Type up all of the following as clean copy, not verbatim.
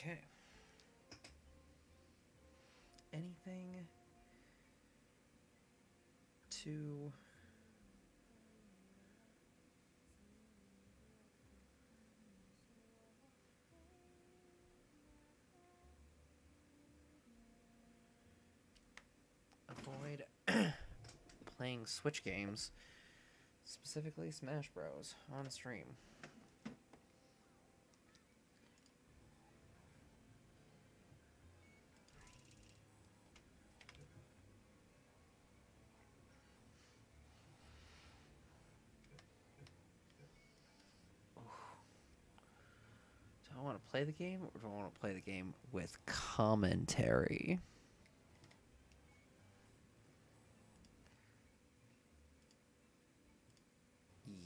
Okay. Anything to avoid playing Switch games, specifically Smash Bros, on a stream? Do I want to play the game, or do I want to play the game with commentary?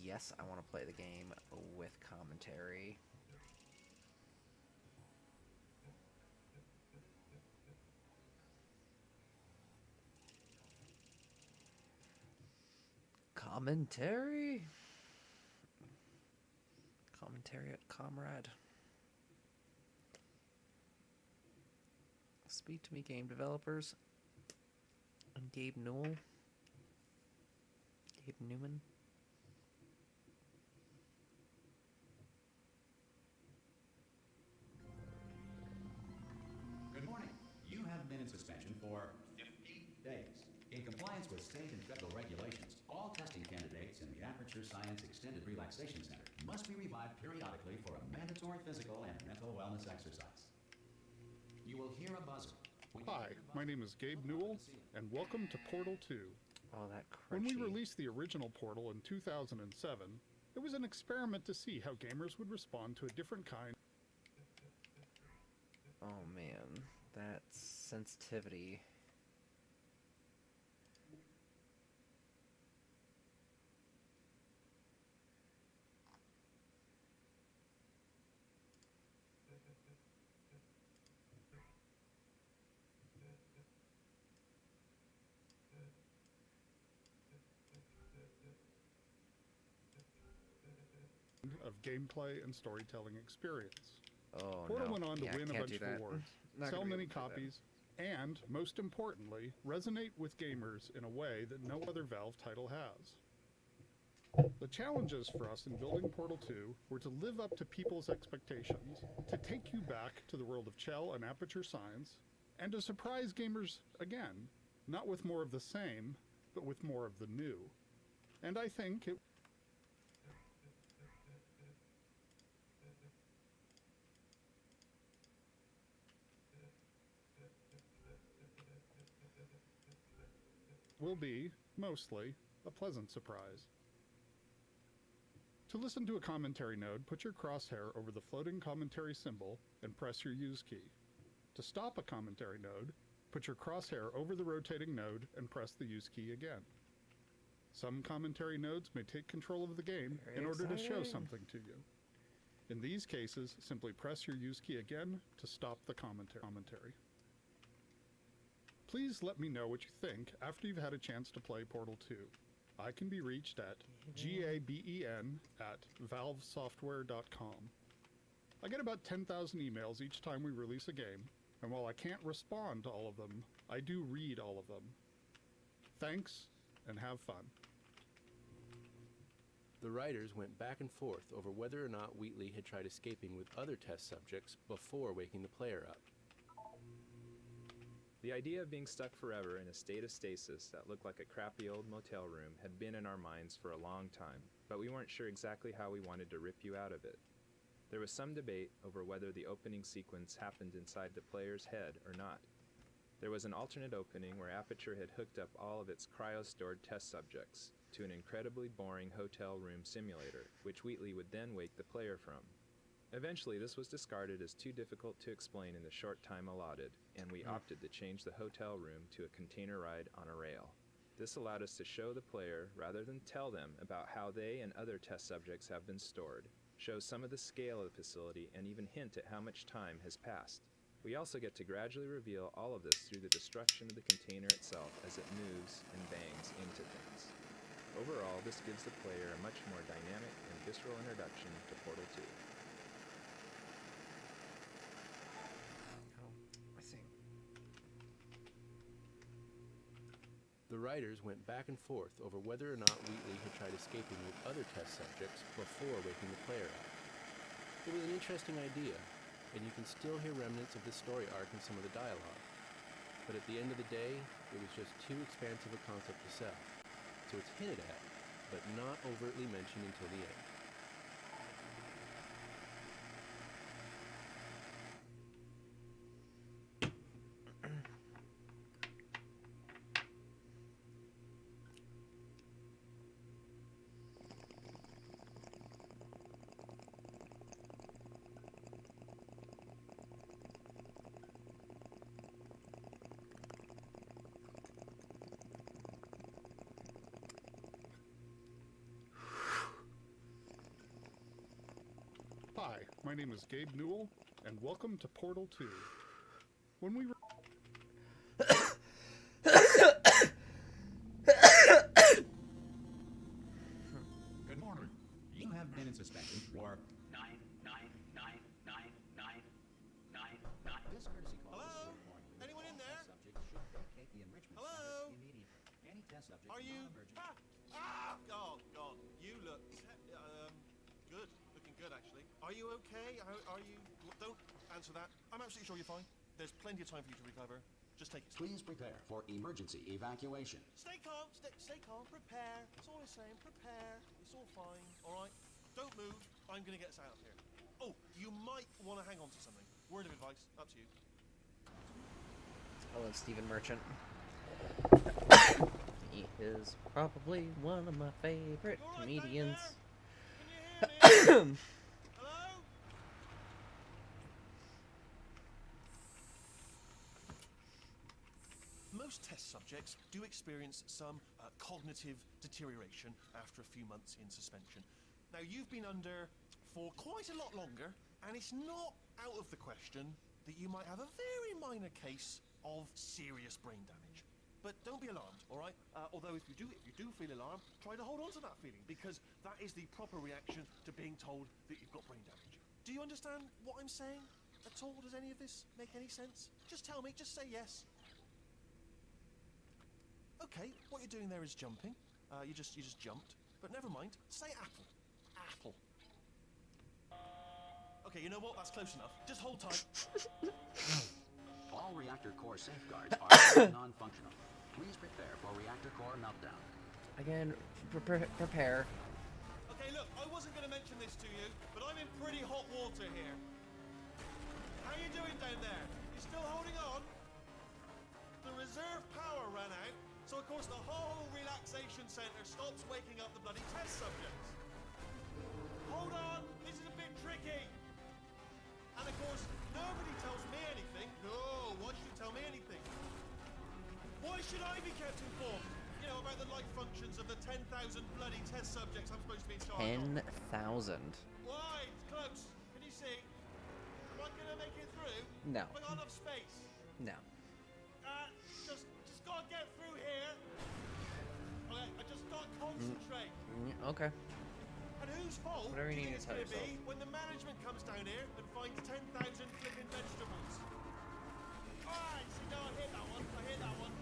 Yes, I want to play the game with commentary. Commentary? Commentary at Comrade. Speak to me, game developers. I'm Gabe Newell. Gabe Newman. Good morning. You have been in suspension for 50 days. In compliance with state and federal regulations, all testing candidates in the Aperture Science Extended Relaxation Center must be revived periodically for a mandatory physical and mental wellness exercise. You will hear a buzzer. Hi, my name is Gabe Newell, and welcome to Portal 2. Oh, that crunchy. When we released the original Portal in 2007, it was an experiment to see how gamers would respond to a different kind. Oh man, that sensitivity. Of gameplay and storytelling experience. Oh Portal no. went on to Yeah, win a can't bunch do of that. awards, Not sell gonna be many able to do that. copies, and, most importantly, resonate with gamers in a way that no other Valve title has. The challenges for us in building Portal 2 were to live up to people's expectations, to take you back to the world of Chell and Aperture Science, and to surprise gamers again, not with more of the same, but with more of the new. And I think it will be, mostly, a pleasant surprise. To listen to a commentary node, put your crosshair over the floating commentary symbol and press your use key. To stop a commentary node, put your crosshair over the rotating node and press the use key again. Some commentary nodes may take control of the game in order to show something to you. In these cases, simply press your use key again to stop the commentary. Please let me know what you think after you've had a chance to play Portal 2. I can be reached at gaben@valvesoftware.com. I get about 10,000 emails each time we release a game, and while I can't respond to all of them, I do read all of them. Thanks, and have fun. The writers went back and forth over whether or not Wheatley had tried escaping with other test subjects before waking the player up. The idea of being stuck forever in a state of stasis that looked like a crappy old motel room had been in our minds for a long time, but we weren't sure exactly how we wanted to rip you out of it. There was some debate over whether the opening sequence happened inside the player's head or not. There was an alternate opening where Aperture had hooked up all of its cryo-stored test subjects to an incredibly boring hotel room simulator, which Wheatley would then wake the player from. Eventually, this was discarded as too difficult to explain in the short time allotted, and we opted to change the hotel room to a container ride on a rail. This allowed us to show the player, rather than tell them, about how they and other test subjects have been stored, show some of the scale of the facility, and even hint at how much time has passed. We also get to gradually reveal all of this through the destruction of the container itself as it moves and bangs into things. Overall, this gives the player a much more dynamic and visceral introduction to Portal 2. writers went back and forth over whether or not Wheatley had tried escaping with other test subjects before waking the player up. It was an interesting idea, and you can still hear remnants of the story arc in some of the dialogue. But at the end of the day, it was just too expansive a concept to sell. So it's hinted at, but not overtly mentioned until the end. Hi, my name is Gabe Newell, and welcome to Portal 2. When we Good morning. You have been in suspension for 9999999. This courtesy call is to inform you that Anyone in all there? test subjects should vacate the enrichment Hello? center immediately. Any test subject Are you? non-emergent. Oh, God. You look. Good. Looking good, actually. Are you okay? Are you? Don't answer that. I'm absolutely sure you're fine. There's plenty of time for you to recover. Just take it slow. Please prepare for emergency evacuation. Stay calm. Stay calm. Prepare. That's all I'm saying. Prepare. It's all fine. All right. Don't move. I'm gonna get us out of here. Oh, you might want to hang on to something. Word of advice. Up to you. I love Stephen Merchant. He is probably one of my favorite You all right back comedians. there? Can you hear me? Hello? Most test subjects do experience some cognitive deterioration after a few months in suspension. Now, you've been under for quite a lot longer, and it's not out of the question that you might have a very minor case of serious brain damage. But don't be alarmed, all right? Although if you do feel alarmed, try to hold on to that feeling, because that is the proper reaction to being told that you've got brain damage. Do you understand what I'm saying at all? Does any of this make any sense? Just tell me, just say yes. Okay, what you're doing there is jumping. You just jumped. But never mind. Say apple. Apple. Okay, you know what? That's close enough. Just hold tight. All reactor core safeguards are non-functional. Please prepare for reactor core meltdown. Again, prepare. Okay, look, I wasn't going to mention this to you, but I'm in pretty hot water here. How you doing down there? You still holding on? The reserve power ran out, so of course the whole relaxation center stops waking up the bloody test subjects. Hold on, this is a bit tricky. And of course, nobody tells me anything. No, why should you tell me anything? Why should I be kept informed? You know, about the life functions of the 10,000 bloody test subjects I'm supposed to be in charge of. 10,000. Why? It's close. Can you see? Am I gonna make it through? No. Have I got enough space? No. Just gotta get through here. Okay, I just gotta concentrate. Okay. And whose fault Whatever do you you need think to it's tell gonna be yourself. when the management comes down here and finds 10,000 flipping vegetables? Alright, see now I hear that one. I hear that one.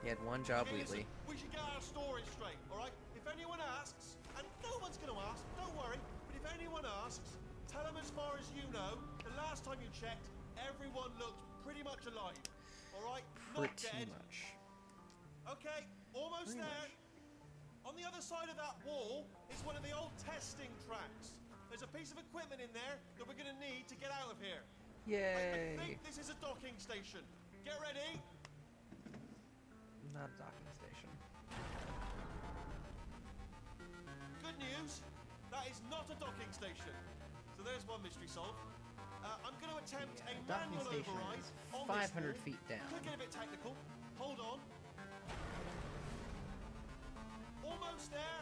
He had one job, Okay, Wheatley. listen, we should get our story straight, alright? If anyone asks, and no one's gonna ask, don't worry, but if anyone asks, tell them as far as you know, the last time you checked, everyone looked pretty much alive. Alright? Not Pretty dead. much. Okay, almost Pretty there. much. On the other side of that wall is one of the old testing tracks. There's a piece of equipment in there that we're gonna need to get out of here. I Yay! think this is a docking station. Get ready. Not a docking station. Good news, that is not a docking station. So there's one mystery solved. I'm going to attempt a Docking manual station override is on 500 this wall. feet down. Could get a bit technical. Hold on. Almost there.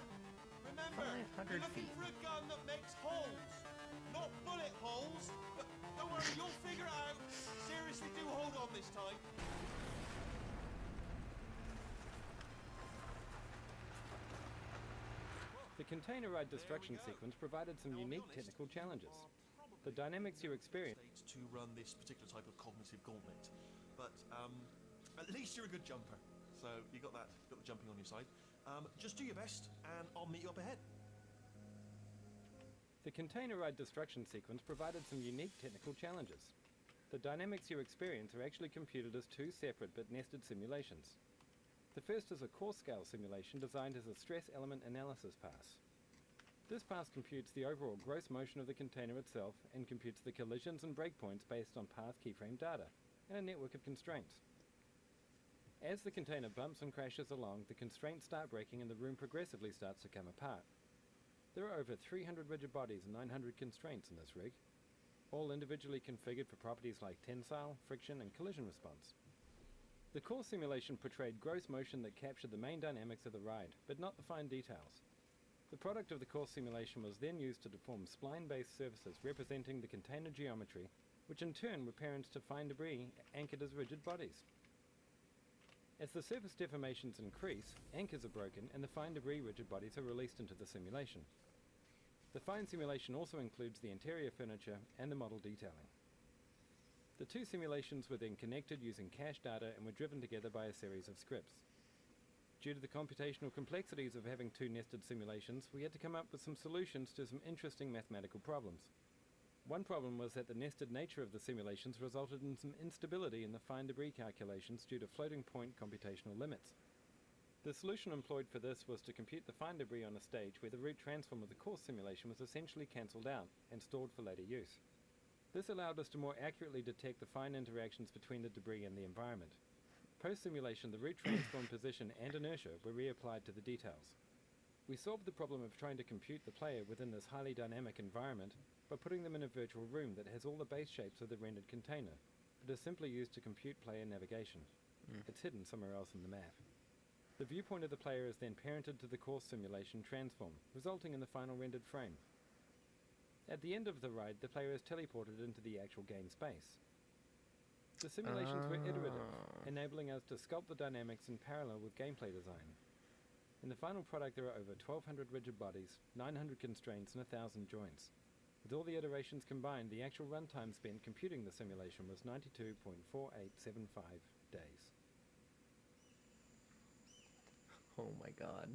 Remember, 500 you're looking feet. for a gun that makes holes, not bullet holes. But don't worry, you'll figure it out. Seriously, do hold on this time. The container ride destruction we go. sequence provided some Now, I'll be unique honest, technical you challenges. are probably The dynamics you experience to run this particular type of cognitive gauntlet. But at least you're a good jumper. So you got that, got the jumping on your side. Just do your best, and I'll meet you up ahead. The container ride destruction sequence provided some unique technical challenges. The dynamics you experience are actually computed as two separate but nested simulations. The first is a course scale simulation designed as a stress element analysis pass. This pass computes the overall gross motion of the container itself and computes the collisions and breakpoints based on path keyframe data and a network of constraints. As the container bumps and crashes along, the constraints start breaking and the room progressively starts to come apart. There are over 300 rigid bodies and 900 constraints in this rig, all individually configured for properties like tensile, friction, and collision response. The course simulation portrayed gross motion that captured the main dynamics of the ride, but not the fine details. The product of the course simulation was then used to deform spline-based surfaces representing the container geometry, which in turn were parents to fine debris anchored as rigid bodies. As the surface deformations increase, anchors are broken and the fine debris rigid bodies are released into the simulation. The fine simulation also includes the interior furniture and the model detailing. The two simulations were then connected using cache data and were driven together by a series of scripts. Due to the computational complexities of having two nested simulations, we had to come up with some solutions to some interesting mathematical problems. One problem was that the nested nature of the simulations resulted in some instability in the fine debris calculations due to floating point computational limits. The solution employed for this was to compute the fine debris on a stage where the root transform of the course simulation was essentially cancelled out and stored for later use. This allowed us to more accurately detect the fine interactions between the debris and the environment. Post-simulation, the root transform position and inertia were reapplied to the details. We solved the problem of trying to compute the player within this highly dynamic environment by putting them in a virtual room that has all the base shapes of the rendered container, but is simply used to compute player navigation. It's hidden somewhere else in the map. The viewpoint of the player is then parented to the course simulation transform, resulting in the final rendered frame. At the end of the ride, the player is teleported into the actual game space. The simulations were iterative, enabling us to sculpt the dynamics in parallel with gameplay design. In the final product, there are over 1,200 rigid bodies, 900 constraints, and 1,000 joints. With all the iterations combined, the actual runtime spent computing the simulation was 92.4875 days. Oh my god.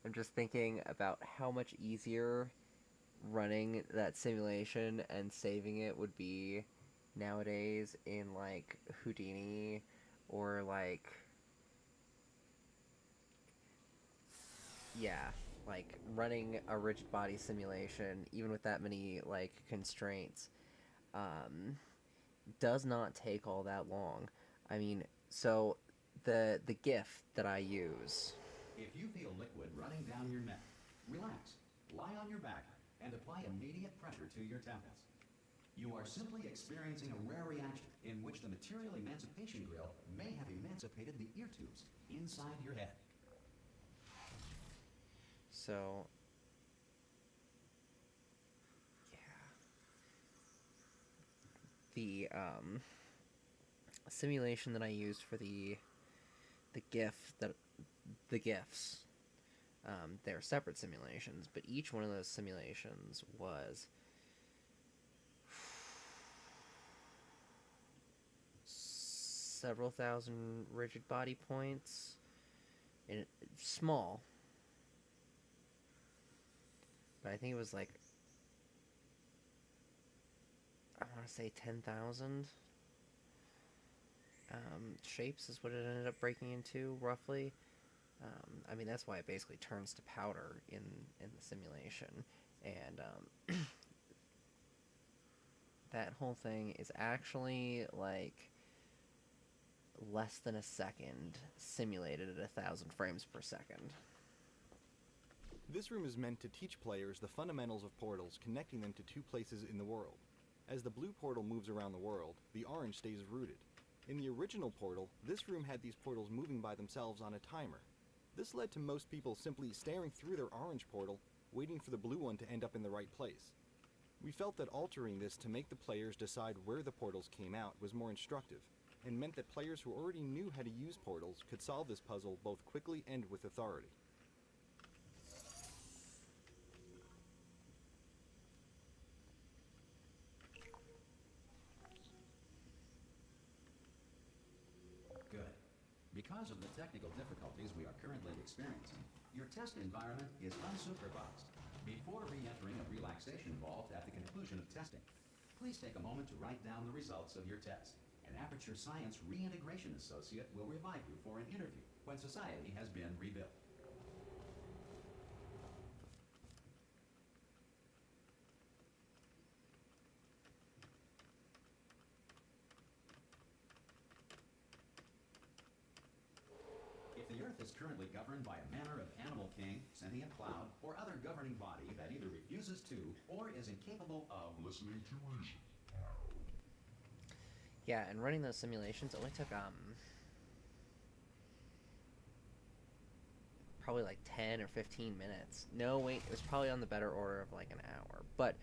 I'm just thinking about how much easier running that simulation and saving it would be nowadays in like Houdini or like like running a rigid body simulation even with that many like constraints does not take all that long. I mean, so the GIF that I use. If you feel liquid running down your neck, relax, lie on your back, and apply immediate pressure to your temples. You are simply experiencing a rare reaction in which the material emancipation grill may have emancipated the ear tubes inside your head. So, yeah. The simulation that I used for the GIFs, they're separate simulations, but each one of those simulations was several thousand rigid body points, and small. But I think it was like, I want to say 10,000 shapes is what it ended up breaking into, roughly. I mean, that's why it basically turns to powder in the simulation. And that whole thing is actually, like, less than a second simulated at 1,000 frames per second. This room is meant to teach players the fundamentals of portals, connecting them to two places in the world. As the blue portal moves around the world, the orange stays rooted. In the original portal, this room had these portals moving by themselves on a timer. This led to most people simply staring through their orange portal, waiting for the blue one to end up in the right place. We felt that altering this to make the players decide where the portals came out was more instructive, and meant that players who already knew how to use portals could solve this puzzle both quickly and with authority. Because of the technical difficulties we are currently experiencing, your test environment is unsupervised. Before re-entering a relaxation vault at the conclusion of testing, please take a moment to write down the results of your test. An Aperture Science Reintegration Associate will revive you for an interview when society has been rebuilt. If the Earth is currently governed by a manner of animal king, sentient cloud, or other governing body that either refuses to or is incapable of listening to reason. Yeah, and running those simulations only took probably like 10 or 15 minutes. No, wait, it was probably on the better order of like an hour. But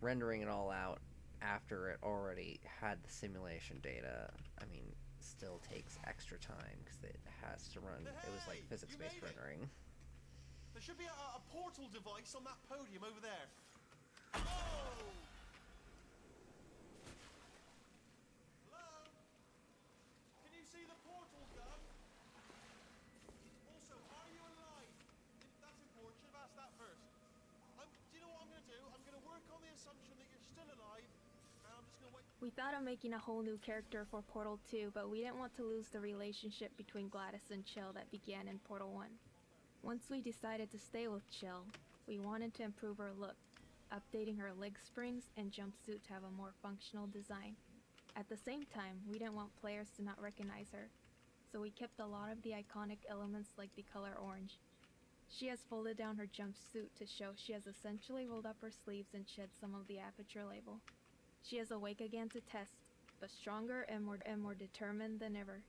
rendering it all out after it already had the simulation data, I mean, still takes extra time because it has to run. It was like physics-based rendering. There should be a portal device on that podium over there. Oh! Hello? Can you see the portal gun? Also, are you alive? That's important. Should have asked that first. Do you know what I'm going to do? I'm going to work on the assumption that you're still alive, and I'm just going to wait. We thought of making a whole new character for Portal 2, but we didn't want to lose the relationship between Gladys and Chill that began in Portal 1. Once we decided to stay with Chill, we wanted to improve her look, updating her leg springs and jumpsuit to have a more functional design. At the same time, we didn't want players to not recognize her, so we kept a lot of the iconic elements like the color orange. She has folded down her jumpsuit to show she has essentially rolled up her sleeves and shed some of the Aperture label. She is awake again to test, but stronger and more determined than ever.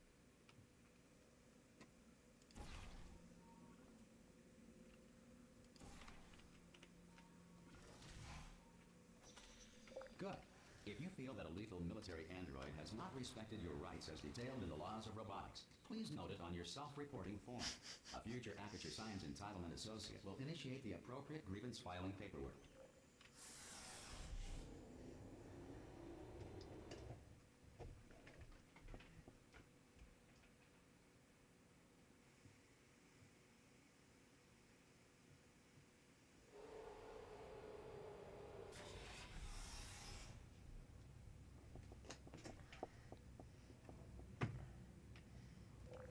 Good. If you feel that a lethal military android has not respected your rights as detailed in the laws of robotics, please note it on your self-reporting form. A future Aperture Science Entitlement Associate will initiate the appropriate grievance filing paperwork.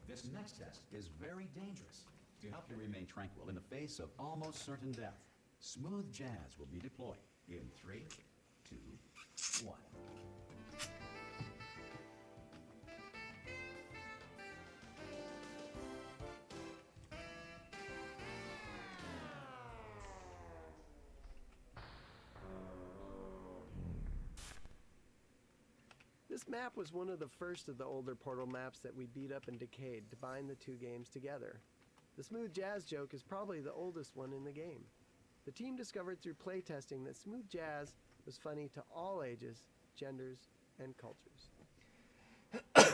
This next test is very dangerous. To help you remain tranquil in the face of almost certain death, smooth jazz will be deployed in 3, 2, 1. This map was one of the first of the older Portal maps that we beat up and decayed to bind the two games together. The smooth jazz joke is probably the oldest one in the game. The team discovered through playtesting that smooth jazz was funny to all ages, genders, and cultures. What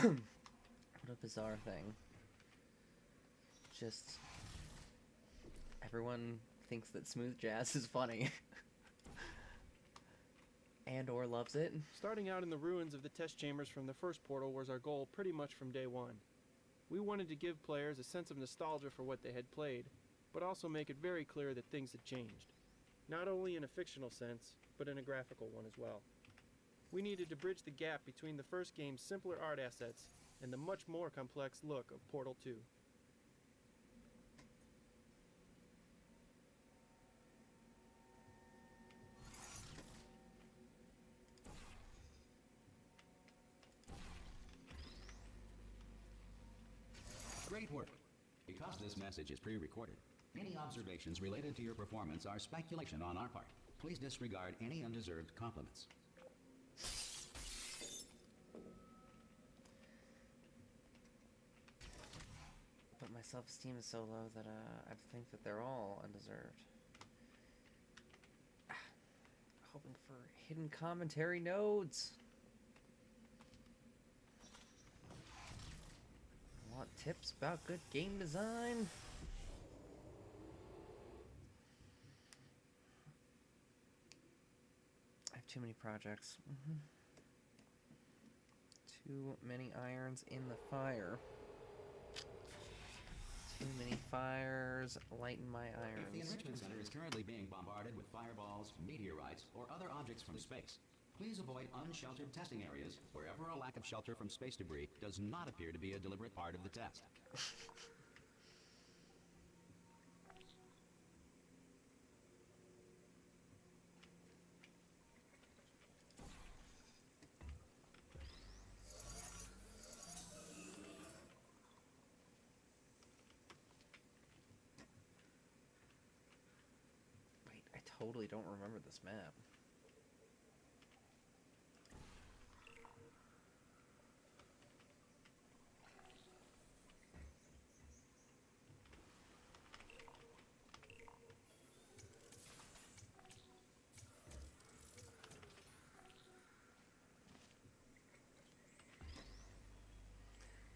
a bizarre thing. Just everyone thinks that smooth jazz is funny. And or loves it. Starting out in the ruins of the test chambers from the first Portal was our goal pretty much from day one. We wanted to give players a sense of nostalgia for what they had played, but also make it very clear that things had changed. Not only in a fictional sense, but in a graphical one as well. We needed to bridge the gap between the first game's simpler art assets and the much more complex look of Portal 2. Great work. Because this message is pre-recorded, any observations related to your performance are speculation on our part. Please disregard any undeserved compliments. But my self-esteem is so low that I think that they're all undeserved. Hoping for hidden commentary nodes. Want tips about good game design? I have too many projects. Too many irons in the fire. Too many fires. Lighten my If the irons. Enrichment Center is currently being bombarded with fireballs, meteorites, or other objects from space, please avoid unsheltered testing areas wherever a lack of shelter from space debris does not appear to be a deliberate part of the test. Wait, I totally don't remember this map.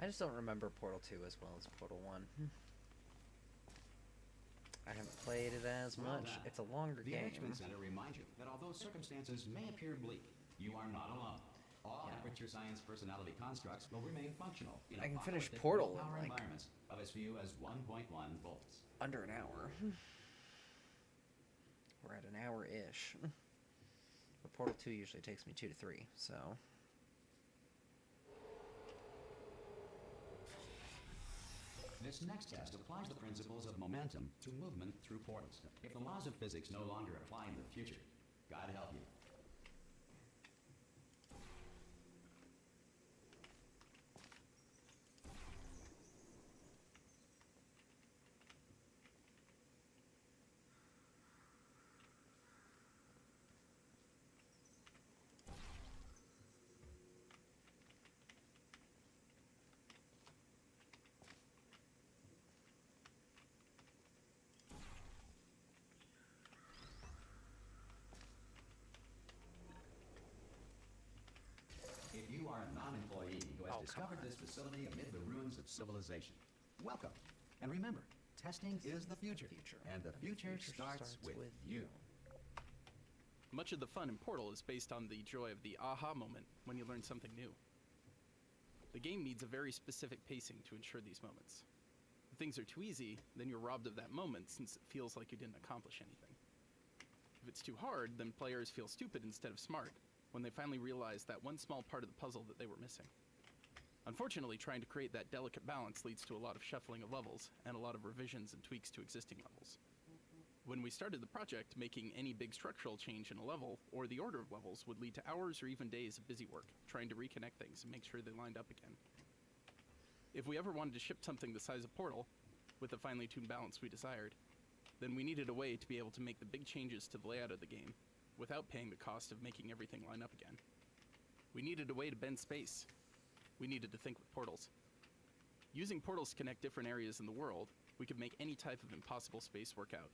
I just don't remember Portal 2 as well as Portal 1. I haven't played it as Well much. done. It's a longer The game. Enrichment Center reminds you that although circumstances may appear bleak, you are not alone. All Yeah. Aperture Science personality constructs will remain functional in I can finish apocalyptic Portal in, low-power like, environments of as few as 1.1 volts. Under an hour. We're at an hour-ish. But Portal 2 usually takes me 2 to 3, so... This next test applies the principles of momentum to movement through portals. If the laws of physics no longer apply in the future, God help you. If you are a non-employee who has discovered this facility amid the ruins of civilization, welcome. And remember, testing is the future. And the future starts with you. Much of the fun in Portal is based on the joy of the aha moment when you learn something new. The game needs a very specific pacing to ensure these moments. If things are too easy, then you're robbed of that moment since it feels like you didn't accomplish anything. If it's too hard, then players feel stupid instead of smart when they finally realize that one small part of the puzzle that they were missing. Unfortunately, trying to create that delicate balance leads to a lot of shuffling of levels and a lot of revisions and tweaks to existing levels. When we started the project, making any big structural change in a level, or the order of levels, would lead to hours or even days of busy work, trying to reconnect things and make sure they lined up again. If we ever wanted to ship something the size of Portal, with the finely tuned balance we desired, then we needed a way to be able to make the big changes to the layout of the game, without paying the cost of making everything line up again. We needed a way to bend space. We needed to think with portals. Using portals to connect different areas in the world, we could make any type of impossible space work out.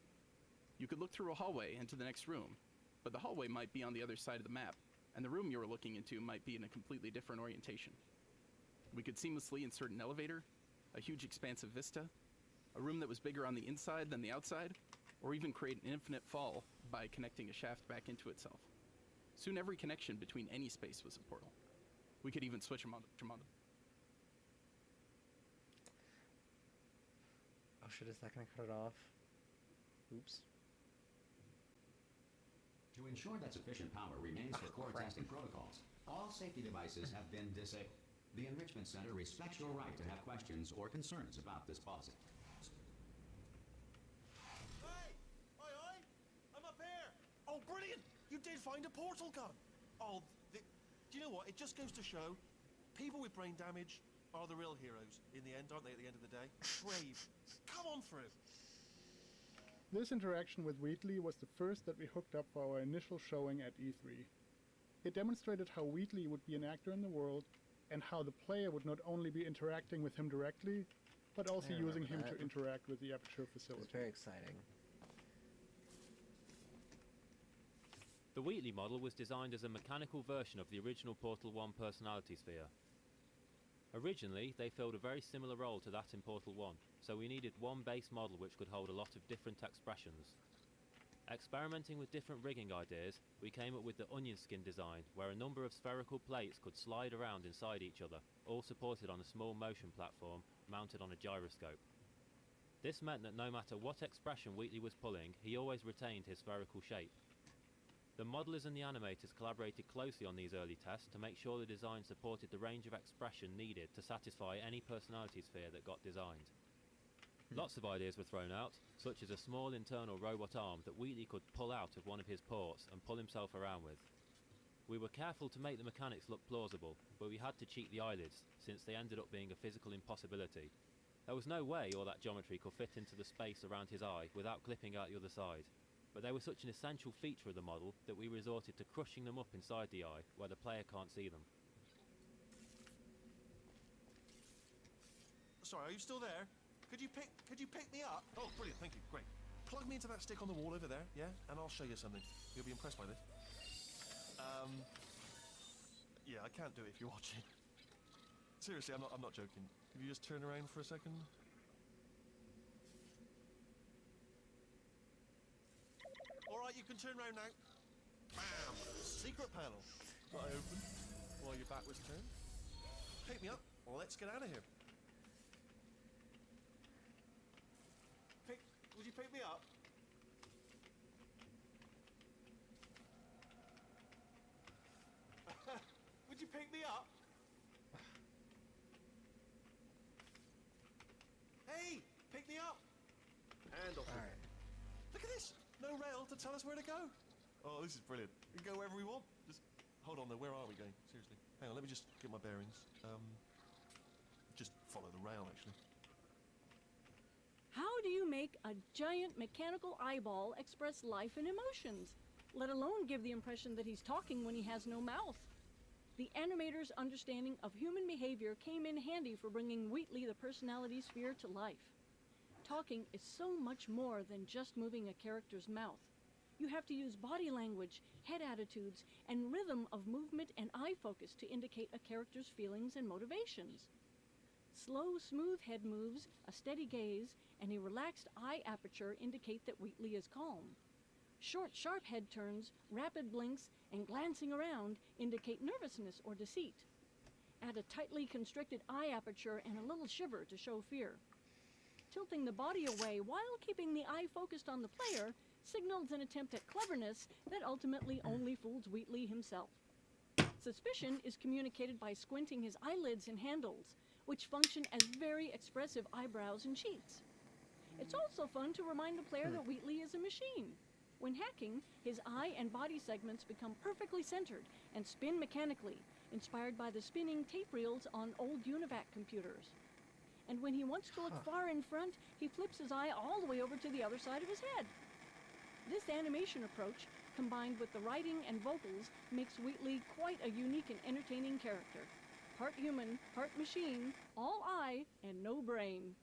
You could look through a hallway into the next room, but the hallway might be on the other side of the map, and the room you were looking into might be in a completely different orientation. We could seamlessly insert an elevator, a huge expansive vista, a room that was bigger on the inside than the outside, or even create an infinite fall by connecting a shaft back into itself. Soon every connection between any space was a portal. We could even switch them on. Oh shit, is that gonna cut it off? Oops. To ensure that sufficient power remains for core crap. testing protocols, all safety devices have been disabled. The Enrichment Center respects your right to have questions or concerns about this policy. Hey! Oi, oi! I'm up here! Oh, brilliant! You did find a portal gun! Oh, do you know what? It just goes to show, people with brain damage are the real heroes in the end, aren't they, at the end of the day? Brave. Come on through! This interaction with Wheatley was the first that we hooked up for our initial showing at E3. It demonstrated how Wheatley would be an actor in the world, and how the player would not only be interacting with him directly, but also I using remember him that. to interact with the Aperture It was facility. very exciting. The Wheatley model was designed as a mechanical version of the original Portal 1 personality sphere. Originally, they filled a very similar role to that in Portal 1, so we needed one base model which could hold a lot of different expressions. Experimenting with different rigging ideas, we came up with the onion skin design, where a number of spherical plates could slide around inside each other, all supported on a small motion platform mounted on a gyroscope. This meant that no matter what expression Wheatley was pulling, he always retained his spherical shape. The modelers and the animators collaborated closely on these early tests to make sure the design supported the range of expression needed to satisfy any personality sphere that got designed. Lots of ideas were thrown out, such as a small internal robot arm that Wheatley could pull out of one of his ports and pull himself around with. We were careful to make the mechanics look plausible, but we had to cheat the eyelids, since they ended up being a physical impossibility. There was no way all that geometry could fit into the space around his eye without clipping out the other side, but they were such an essential feature of the model that we resorted to crushing them up inside the eye, where the player can't see them. Sorry, are you still there? Could you pick me up? Oh, brilliant, thank you, great. Plug me into that stick on the wall over there, yeah? And I'll show you something. You'll be impressed by this. Yeah, I can't do it if you're watching. Seriously, I'm not joking. Could you just turn around for a second? Alright, you can turn around now. Bam! Secret panel. That I open while your back was turned. Pick me up. Let's get out of here. Would you pick me up? Would you pick me up? Hey, pick me up. And off we go. Look at this. No rail to tell us where to go. Oh, this is brilliant. We can go wherever we want. Just hold on though. Where are we going? Seriously. Hang on. Let me just get my bearings. Just follow the rail, actually. How do you make a giant mechanical eyeball express life and emotions, let alone give the impression that he's talking when he has no mouth? The animator's understanding of human behavior came in handy for bringing Wheatley the personality sphere to life. Talking is so much more than just moving a character's mouth. You have to use body language, head attitudes, and rhythm of movement and eye focus to indicate a character's feelings and motivations. Slow, smooth head moves, a steady gaze, and a relaxed eye aperture indicate that Wheatley is calm. Short, sharp head turns, rapid blinks, and glancing around indicate nervousness or deceit. Add a tightly constricted eye aperture and a little shiver to show fear. Tilting the body away while keeping the eye focused on the player signals an attempt at cleverness that ultimately only fools Wheatley himself. Suspicion is communicated by squinting his eyelids and handles, which function as very expressive eyebrows and cheeks. It's also fun to remind the player that Wheatley is a machine. When hacking, his eye and body segments become perfectly centered and spin mechanically, inspired by the spinning tape reels on old UNIVAC computers. And when he wants to look far in front, he flips his eye all the way over to the other side of his head. This animation approach, combined with the writing and vocals, makes Wheatley quite a unique and entertaining character. Part human, part machine, all eye and no brain.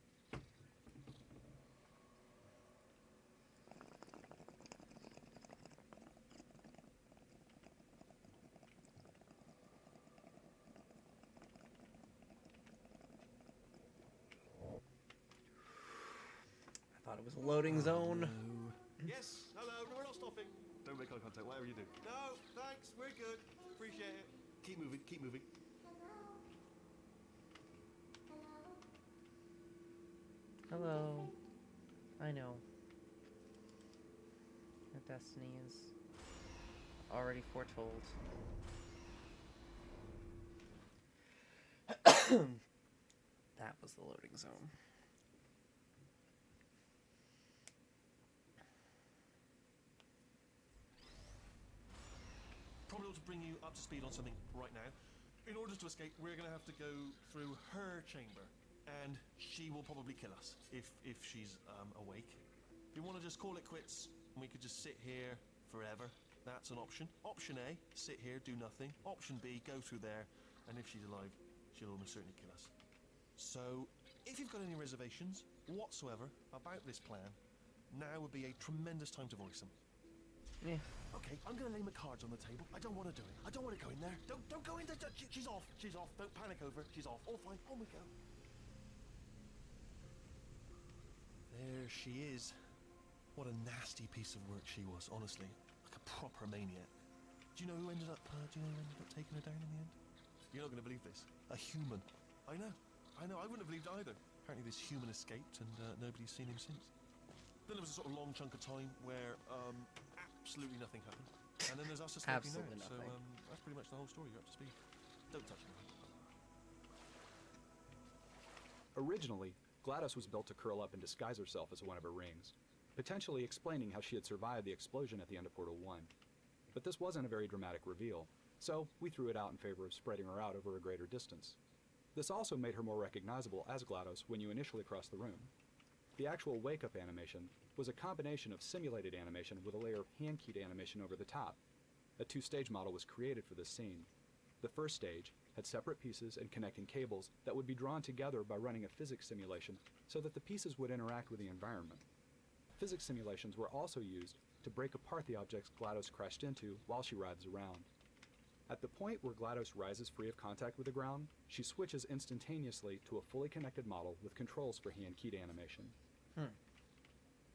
I thought it was a loading zone. No. Yes, hello, no, we're not stopping. Don't make eye contact, whatever you do. No, thanks, we're good. Appreciate it. Keep moving, keep moving. Hello. I know. Your destiny is already foretold. That was the loading zone. Probably ought to bring you up to speed on something right now. In order to escape, we're going to have to go through her chamber. And she will probably kill us if she's awake. If you want to just call it quits, and we could just sit here forever, that's an option. Option A, sit here, do nothing. Option B, go through there, and if she's alive, she'll almost certainly kill us. So, if you've got any reservations whatsoever about this plan, now would be a tremendous time to voice them. Yeah. Okay, I'm going to lay my cards on the table. I don't want to do it. I don't want to go in there. Don't go in there. She's off. She's off. Don't panic over. She's off. All fine. On we go. There she is. What a nasty piece of work she was, honestly. Like a proper maniac. Do you know who ended up taking her down in the end? You're not going to believe this. A human. I know. I wouldn't have believed either. Apparently this human escaped and nobody's seen him since. Then there was a sort of long chunk of time where absolutely nothing happened. And then there's us escaping now. Absolutely So nothing. that's pretty much the whole story. You're up to speed. Don't touch anything. Originally, GLaDOS was built to curl up and disguise herself as one of her rings, potentially explaining how she had survived the explosion at the end of Portal 1. But this wasn't a very dramatic reveal, so we threw it out in favor of spreading her out over a greater distance. This also made her more recognizable as GLaDOS when you initially crossed the room. The actual wake-up animation was a combination of simulated animation with a layer of hand-keyed animation over the top. A two-stage model was created for this scene. The first stage had separate pieces and connecting cables that would be drawn together by running a physics simulation so that the pieces would interact with the environment. Physics simulations were also used to break apart the objects GLaDOS crashed into while she writhes around. At the point where GLaDOS rises free of contact with the ground, she switches instantaneously to a fully connected model with controls for hand-keyed animation.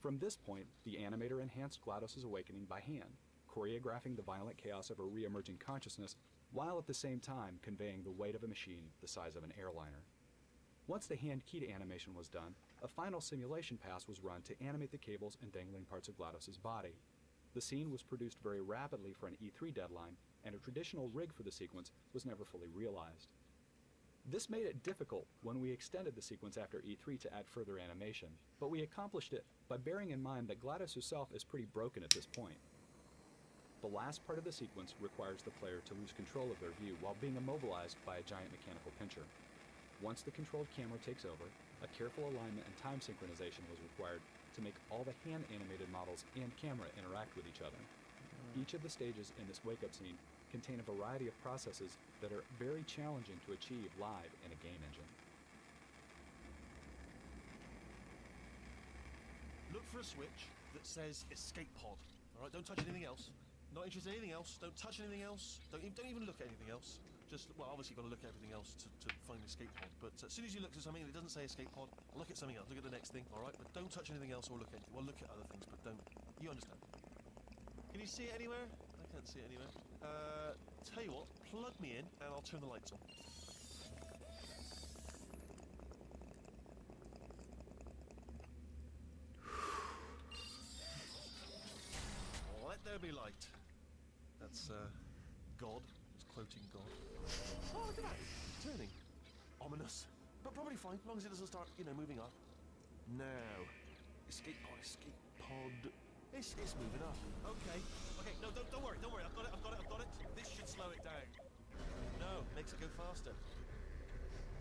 From this point, the animator enhanced GLaDOS's awakening by hand, choreographing the violent chaos of her re-emerging consciousness while at the same time conveying the weight of a machine the size of an airliner. Once the hand-keyed animation was done, a final simulation pass was run to animate the cables and dangling parts of GLaDOS's body. The scene was produced very rapidly for an E3 deadline, and a traditional rig for the sequence was never fully realized. This made it difficult when we extended the sequence after E3 to add further animation, but we accomplished it by bearing in mind that GLaDOS herself is pretty broken at this point. The last part of the sequence requires the player to lose control of their view while being immobilized by a giant mechanical pincher. Once the controlled camera takes over, a careful alignment and time synchronization was required to make all the hand-animated models and camera interact with each other. Each of the stages in this wake-up scene contain a variety of processes that are very challenging to achieve live in a game engine. Look for a switch that says escape pod. All right, don't touch anything else. Not interested in anything else. Don't touch anything else. Don't even look at anything else. Just, well, obviously you've got to look at everything else to find the escape pod. But as soon as you look at something that doesn't say escape pod, look at something else. Look at the next thing, all right? But don't touch anything else or look at anything. Well, look at other things, but don't. You understand? Can you see it anywhere? I can't see it anywhere. Tell you what, plug me in and I'll turn the lights on. Let there be light. That's God. It's quoting God. Oh, look at that! It's turning. Ominous. But probably fine, as long as it doesn't start, moving up. Now. Escape pod, escape pod. It's moving up. Okay. Okay, no, don't worry. I've got it. This should slow it down. No, makes it go faster.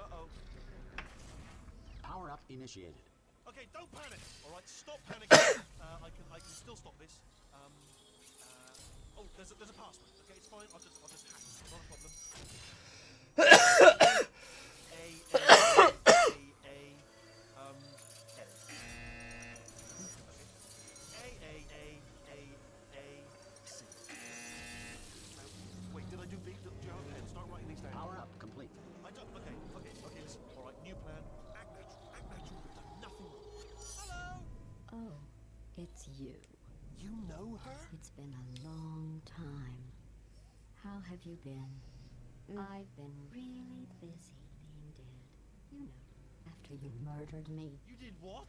Uh-oh. Power up initiated. Okay, don't panic. All right, stop panicking. I can still stop this. Oh, there's a password. Okay, it's fine. I'll just hack it. Not a problem. Wait, did I do B? Do you have a pen? Start writing these down. Power up complete. I don't. Okay. Listen. All right, new plan. Act natural. We've done nothing wrong. Hello. Oh, it's you. You know her? It's been a long time. How have you been? I've been really busy being dead. You know, after you murdered me. You did what?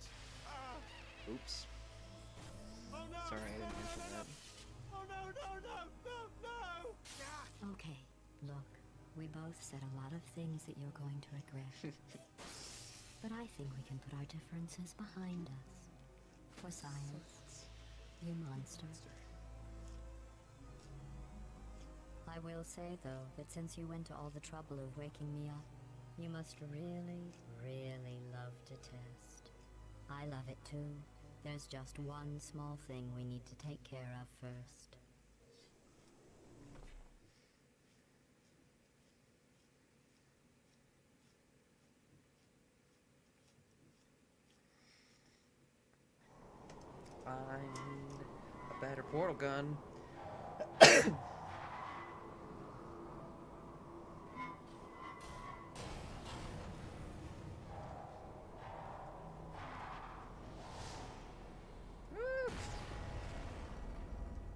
Oops. Oh no! Sorry, I didn't mention that. Oh no! Okay, look, we both said a lot of things that you're going to regret. But I think we can put our differences behind us. For science, you monster. I will say, though, that since you went to all the trouble of waking me up, you must really, really love to test. I love it too. There's just one small thing we need to take care of first. Find a better portal gun.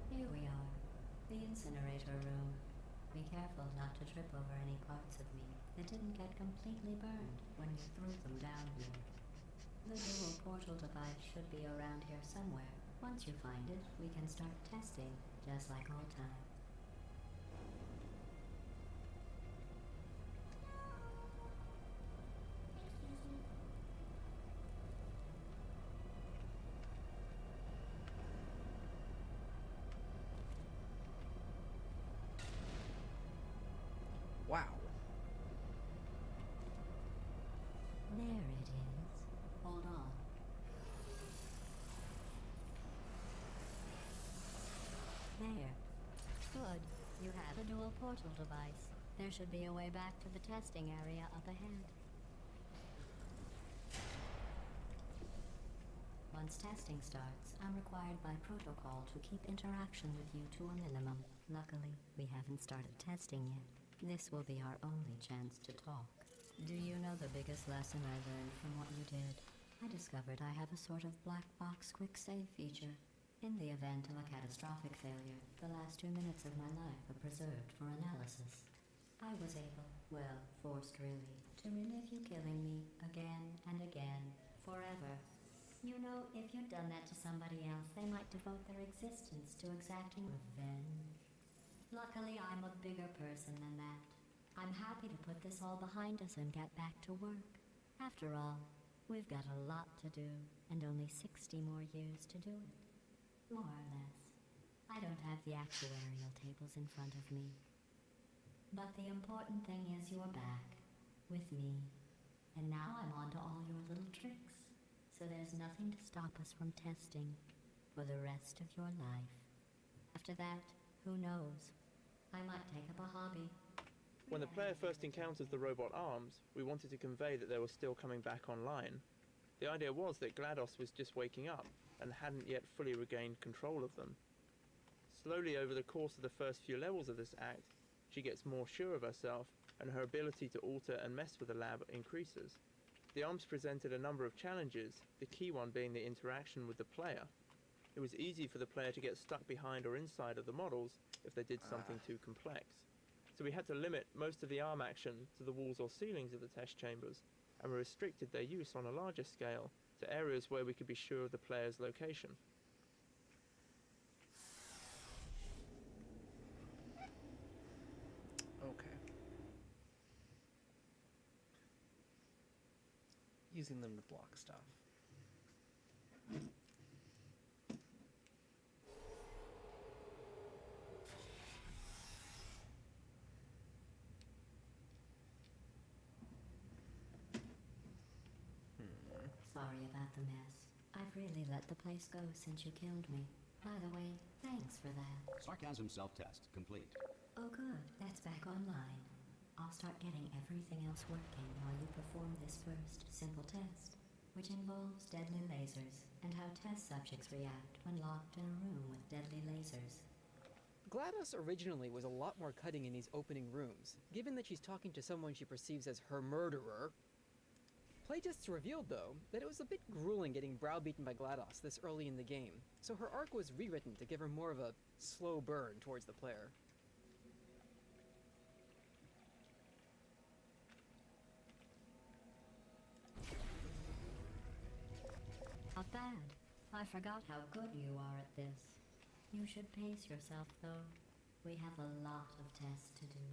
Here we are, the incinerator room. Be careful not to trip over any parts of me that didn't get completely burned when you threw them down here. The dual portal device should be around here somewhere. Once you find it, we can start testing, just like old times. Wow. There it is. Hold on. There. Good. You have a dual portal device. There should be a way back to the testing area up ahead. Once testing starts, I'm required by protocol to keep interaction with you to a minimum. Luckily, we haven't started testing yet. This will be our only chance to talk. Do you know the biggest lesson I learned from what you did? I discovered I have a sort of black box quick save feature. In the event of a catastrophic failure, the last 2 minutes of my life are preserved for analysis. I was able, well, forced really, to relive you killing me again and again, forever. You know, if you'd done that to somebody else, they might devote their existence to exacting revenge. Luckily, I'm a bigger person than that. I'm happy to put this all behind us and get back to work. After all, we've got a lot to do, and only 60 more years to do it. More or less. I don't have the actuarial tables in front of me. But the important thing is you're back, with me. And now I'm on to all your little tricks. So there's nothing to stop us from testing for the rest of your life. After that, who knows? I might take up a hobby. When the player first encounters the robot arms, we wanted to convey that they were still coming back online. The idea was that GLaDOS was just waking up and hadn't yet fully regained control of them. Slowly over the course of the first few levels of this act, she gets more sure of herself and her ability to alter and mess with the lab increases. The arms presented a number of challenges, the key one being the interaction with the player. It was easy for the player to get stuck behind or inside of the models if they did something too complex. So we had to limit most of the arm action to the walls or ceilings of the test chambers, and we restricted their use on a larger scale to areas where we could be sure of the player's location. Okay. Using them to block stuff. Sorry about the mess. I've really let the place go since you killed me. By the way, thanks for that. Sarcasm self-test complete. Oh good, that's back online. I'll start getting everything else working while you perform this first simple test, which involves deadly lasers and how test subjects react when locked in a room with deadly lasers. GLaDOS originally was a lot more cutting in these opening rooms, given that she's talking to someone she perceives as her murderer. Playtests revealed, though, that it was a bit grueling getting browbeaten by GLaDOS this early in the game, so her arc was rewritten to give her more of a slow burn towards the player. Not bad. I forgot how good you are at this. You should pace yourself, though. We have a lot of tests to do.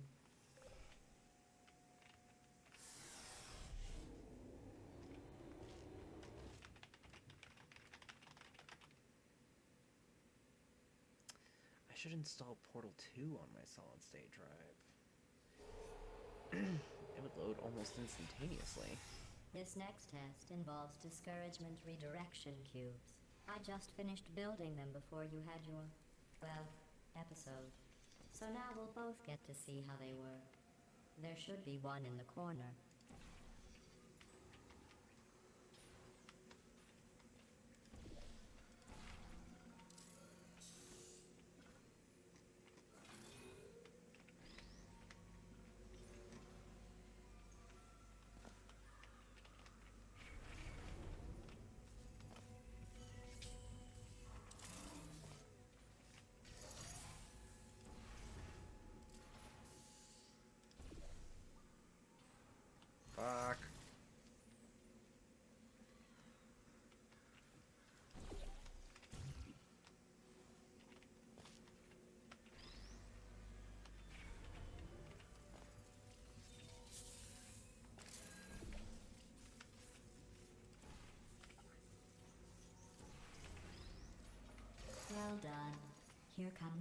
I should install Portal 2 on my solid state drive. It would load almost instantaneously. This next test involves discouragement redirection cubes. I just finished building them before you had your, well, episode. So now we'll both get to see how they work. There should be one in the corner.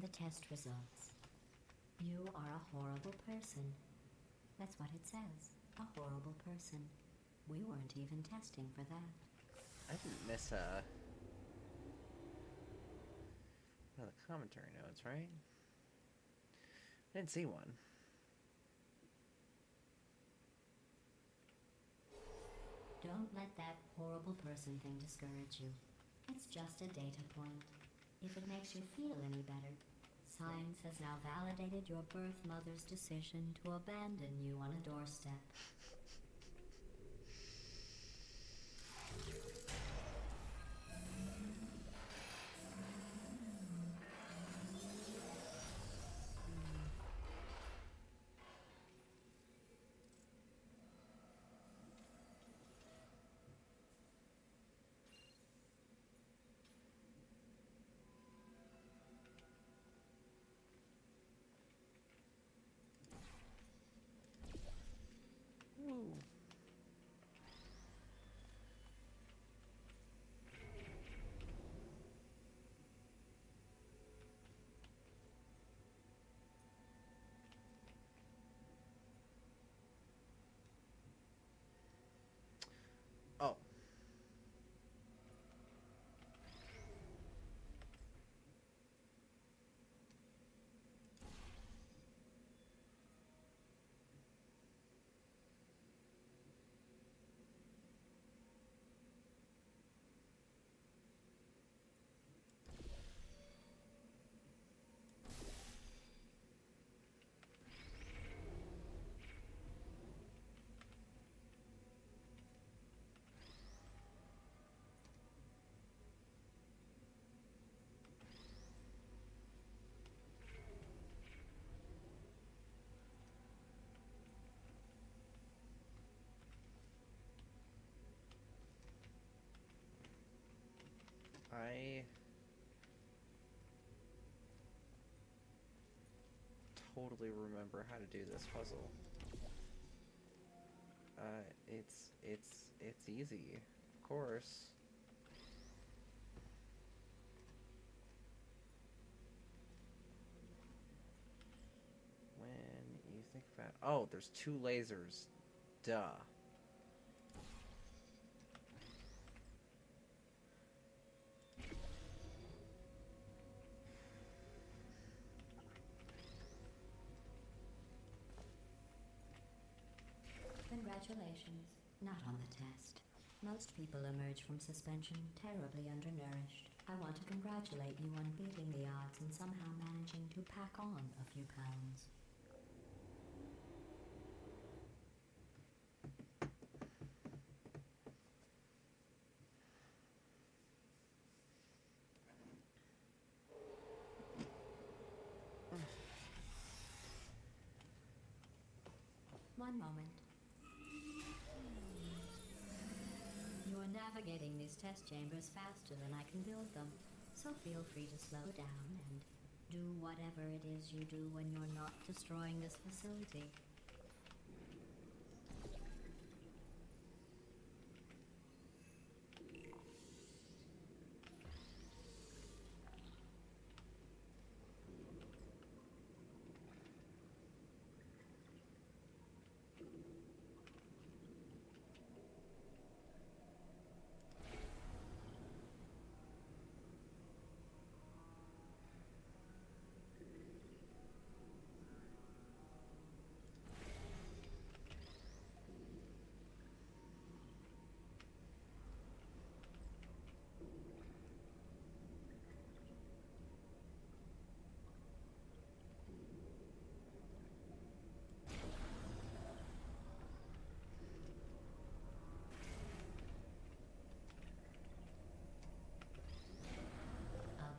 the test results. You are a horrible person. That's what it says. A horrible person. We weren't even testing for that. I didn't miss one of the commentary notes, right? I didn't see one. Don't let that horrible person thing discourage you. It's just a data point. If it makes you feel any better, science has now validated your birth mother's decision to abandon you on a doorstep. Oh. I totally remember how to do this puzzle. It's easy, of course. When you think about, oh, there's two lasers. Duh. Congratulations. Not on the test. Most people emerge from suspension terribly undernourished. I want to congratulate you on beating the odds and somehow managing to pack on a few pounds. One moment. You're navigating these test chambers faster than I can build them, so feel free to slow down and do whatever it is you do when you're not destroying this facility.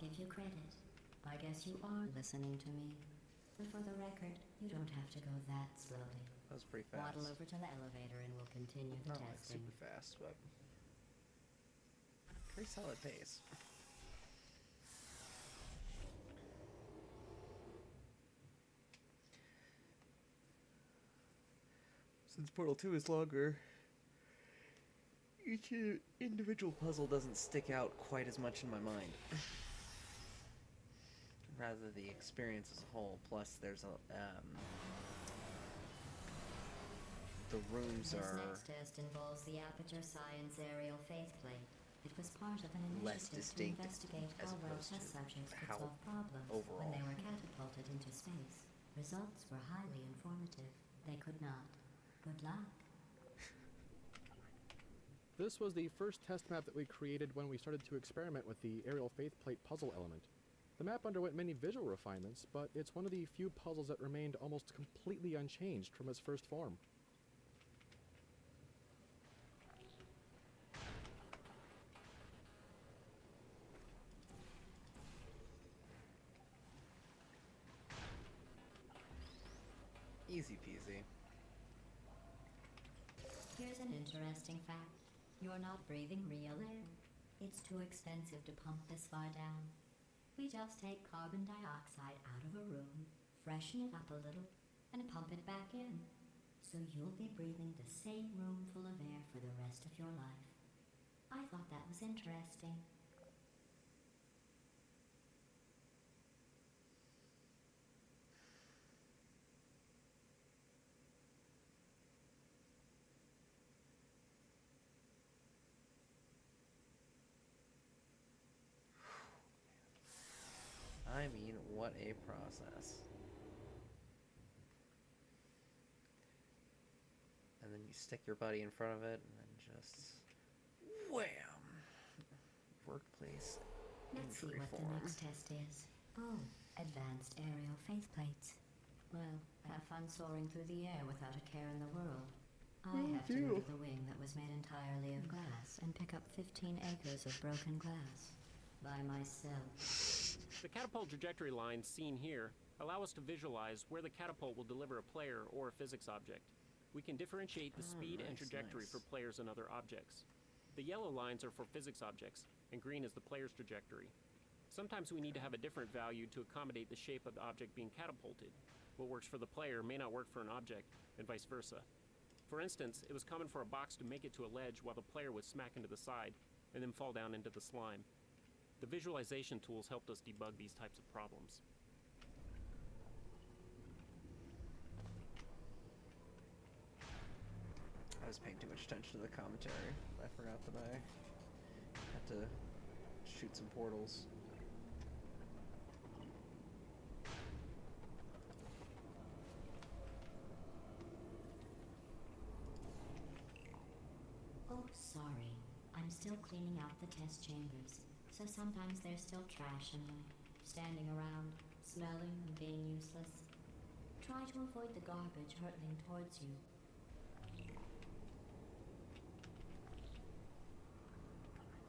Give you credit. I guess you are listening to me. But for the record, you don't have to go that slowly. That was pretty fast. Waddle over to the elevator and we'll continue the Not like testing. super fast, but pretty solid pace. Since Portal 2 is longer, each individual puzzle doesn't stick out quite as much in my mind. rather the experience as a whole. Plus, there's a the rooms This are next test involves the Aperture Science aerial faceplate. It was part of an less initiative to distinct investigate as how well opposed test to subjects could how solve problems overall. when they were catapulted into space. Results were highly informative. They could not. Good luck. This was the first test map that we created when we started to experiment with the aerial faceplate puzzle element. The map underwent many visual refinements, but it's one of the few puzzles that remained almost completely unchanged from its first form. Easy peasy. Here's an interesting fact. You're not breathing real air. It's too expensive to pump this far down. We just take carbon dioxide out of a room, freshen it up a little, and pump it back in. So you'll be breathing the same room full of air for the rest of your life. I thought that was interesting. I mean, what a process. And then you stick your buddy in front of it, and then just wham! Workplace Let's see injury what form. the next test is. Oh, advanced aerial faceplates. Well, have fun soaring through the air without a care in the world. I have to go to the wing that was made entirely of glass and pick up 15 acres of broken glass. By myself. The catapult trajectory lines seen here allow us to visualize where the catapult will deliver a player or a physics object. We can differentiate the speed and trajectory for players and other objects. The yellow lines are for physics objects, and green is the player's trajectory. Sometimes we need to have a different value to accommodate the shape of the object being catapulted. What works for the player may not work for an object, and vice versa. For instance, it was common for a box to make it to a ledge while the player would smack into the side, and then fall down into the slime. The visualization tools helped us debug these types of problems. I was paying too much attention to the commentary. I forgot that I had to shoot some portals. Oh, sorry. I'm still cleaning out the test chambers, so sometimes there's still trash in them, standing around, smelling and being useless. Try to avoid the garbage hurtling towards you.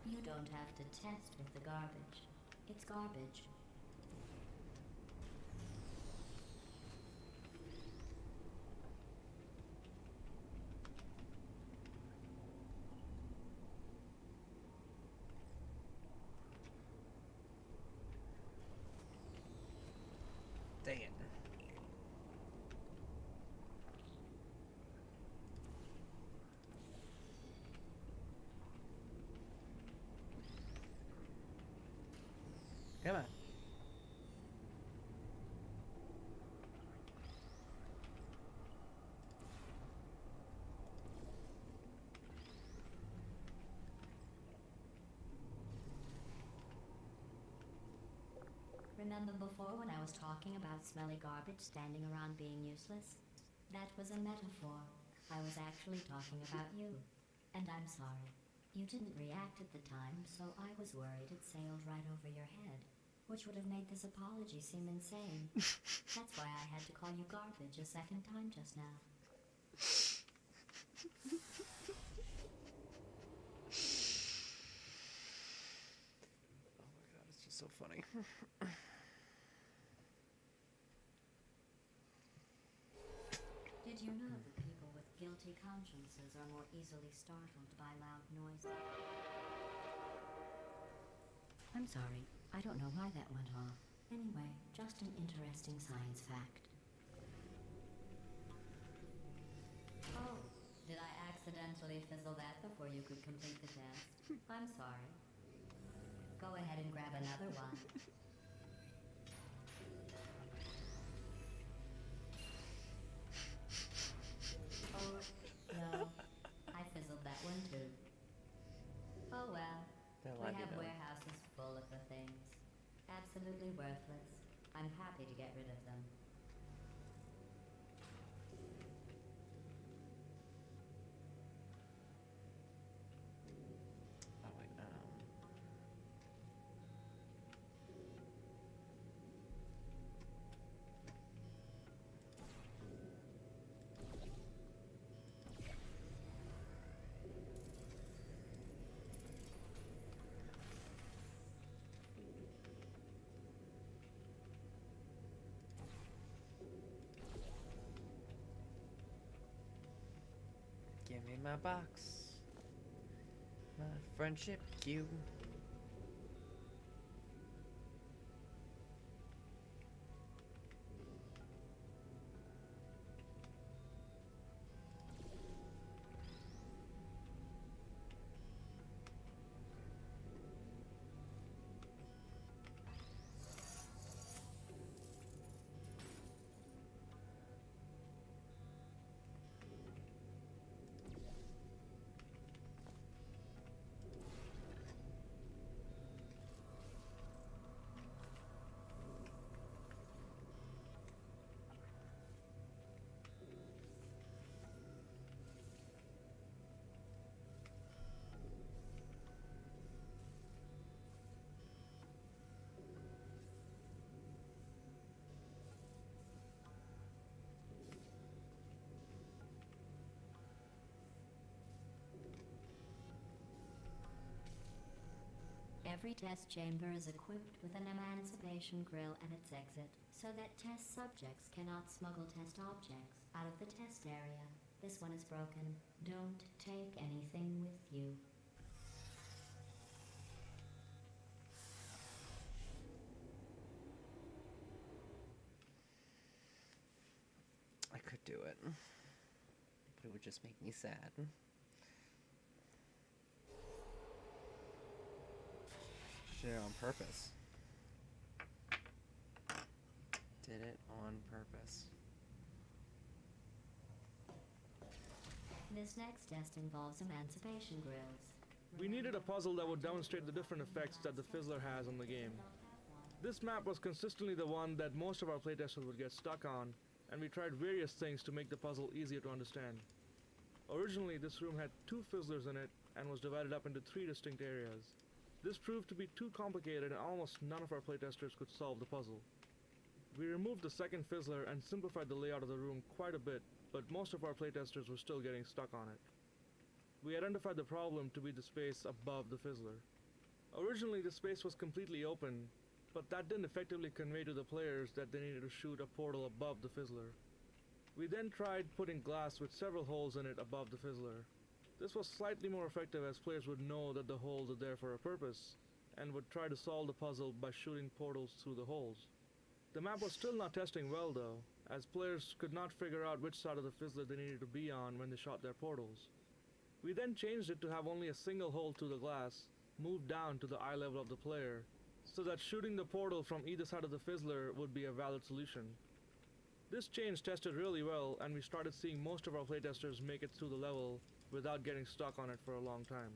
You don't have to test with the garbage. It's garbage. Dang it. Come on. Remember before when I was talking about smelly garbage standing around being useless? That was a metaphor. I was actually talking about you. And I'm sorry. You didn't react at the time, so I was worried it sailed right over your head, which would have made this apology seem insane. That's why I had to call you garbage a second time just now. Oh my god, it's just so funny. Did you know that people with guilty consciences are more easily startled by loud noises? I'm sorry, I don't know why that went off. Anyway, just an interesting science fact. Oh, did I accidentally fizzle that before you could complete the test? I'm sorry. Go ahead and grab another one. absolutely worthless. I'm happy to get rid of them. Oh wait, give me my box. My friendship cube. Every test chamber is equipped with an emancipation grill at its exit, so that test subjects cannot smuggle test objects out of the test area. This one is broken. Don't take anything with you. I could do it, but it would just make me sad. Did it on purpose. Did it on purpose. This next test involves emancipation grills. We needed a puzzle that would demonstrate the different effects that the Fizzler has on the game. This map was consistently the one that most of our playtesters would get stuck on, and we tried various things to make the puzzle easier to understand. Originally, this room had 2 Fizzlers in it and was divided up into 3 distinct areas. This proved to be too complicated and almost none of our playtesters could solve the puzzle. We removed the second Fizzler and simplified the layout of the room quite a bit, but most of our playtesters were still getting stuck on it. We identified the problem to be the space above the Fizzler. Originally, the space was completely open, but that didn't effectively convey to the players that they needed to shoot a portal above the Fizzler. We then tried putting glass with several holes in it above the Fizzler. This was slightly more effective as players would know that the holes are there for a purpose, and would try to solve the puzzle by shooting portals through the holes. The map was still not testing well though, as players could not figure out which side of the Fizzler they needed to be on when they shot their portals. We then changed it to have only a single hole through the glass, moved down to the eye level of the player, so that shooting the portal from either side of the Fizzler would be a valid solution. This change tested really well, and we started seeing most of our playtesters make it through the level without getting stuck on it for a long time.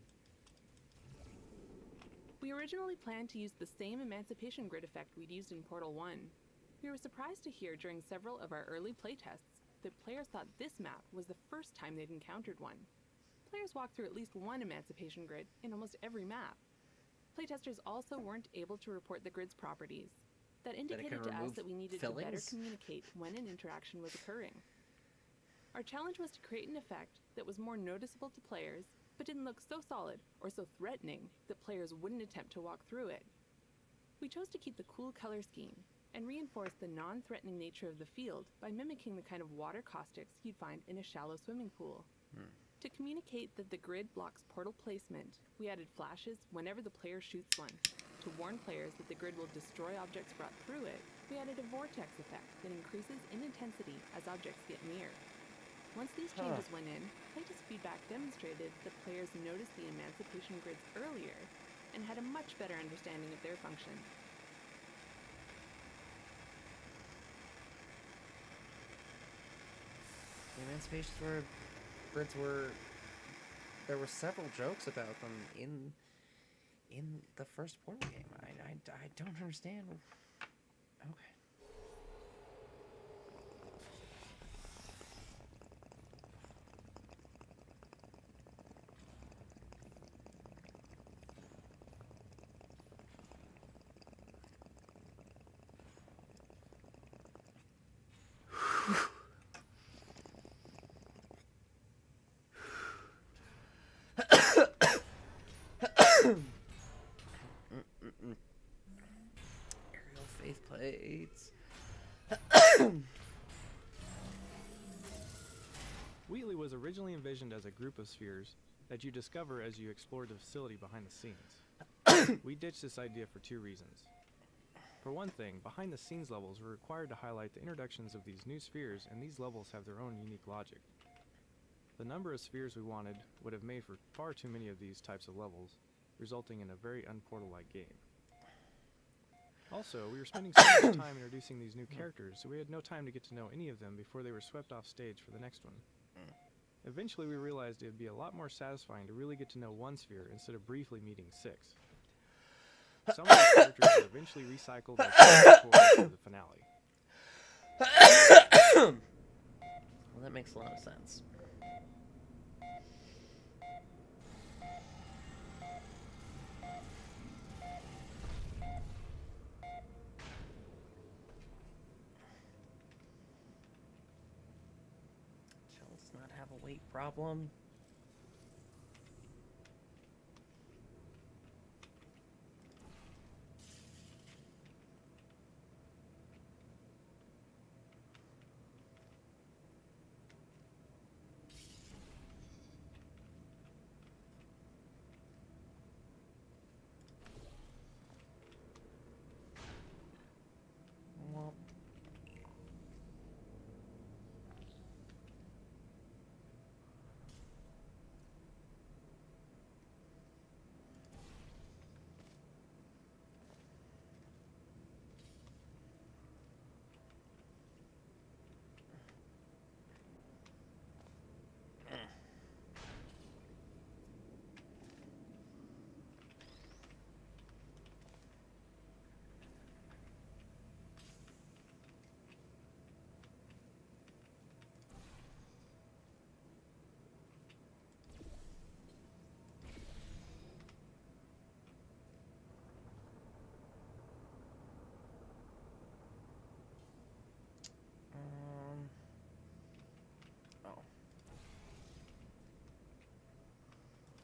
We originally planned to use the same emancipation grid effect we'd used in Portal 1. We were surprised to hear during several of our early playtests that players thought this map was the first time they'd encountered one. Players walked through at least one emancipation grid in almost every map. Playtesters also weren't able to report the grid's properties. That indicated to us that we needed to better communicate when an interaction was occurring. Our challenge was to create an effect that was more noticeable to players, but didn't look so solid or so threatening that players wouldn't attempt to walk through it. We chose to keep the cool color scheme and reinforce the non-threatening nature of the field by mimicking the kind of water caustics you'd find in a shallow swimming pool. To communicate that the grid blocks portal placement, we added flashes whenever the player shoots one. To warn players that the grid will destroy objects brought through it, we added a vortex effect that increases in intensity as objects get near. Once these changes went in, playtest feedback demonstrated that players noticed the emancipation grids earlier and had a much better understanding of their function. The emancipation grids were... There were several jokes about them in the first Portal game. I don't understand was originally envisioned as a group of spheres that you discover as you explore the facility behind the scenes. We ditched this idea for two reasons. For one thing, behind the scenes levels were required to highlight the introductions of these new spheres, and these levels have their own unique logic. The number of spheres we wanted would have made for far too many of these types of levels, resulting in a very unportal-like game. Also, we were spending so much time introducing these new characters, so we had no time to get to know any of them before they were swept off stage for the next one. Eventually, we realized it would be a lot more satisfying to really get to know one sphere instead of briefly meeting 6. Some of these characters were eventually recycled for the finale. Well, that makes a lot of sense. So let's not have a weight problem. Well, oh.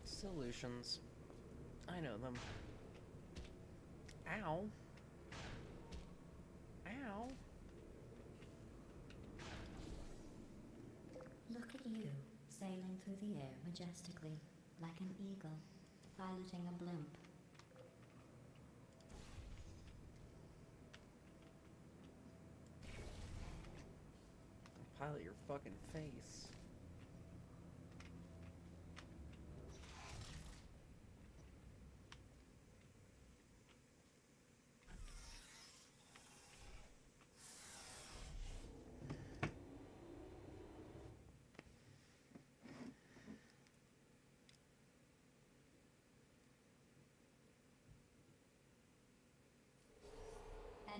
Solutions. I know them. Ow. Ow. Look at you, sailing through the air majestically, like an eagle, piloting a blimp. Pilot your fucking face.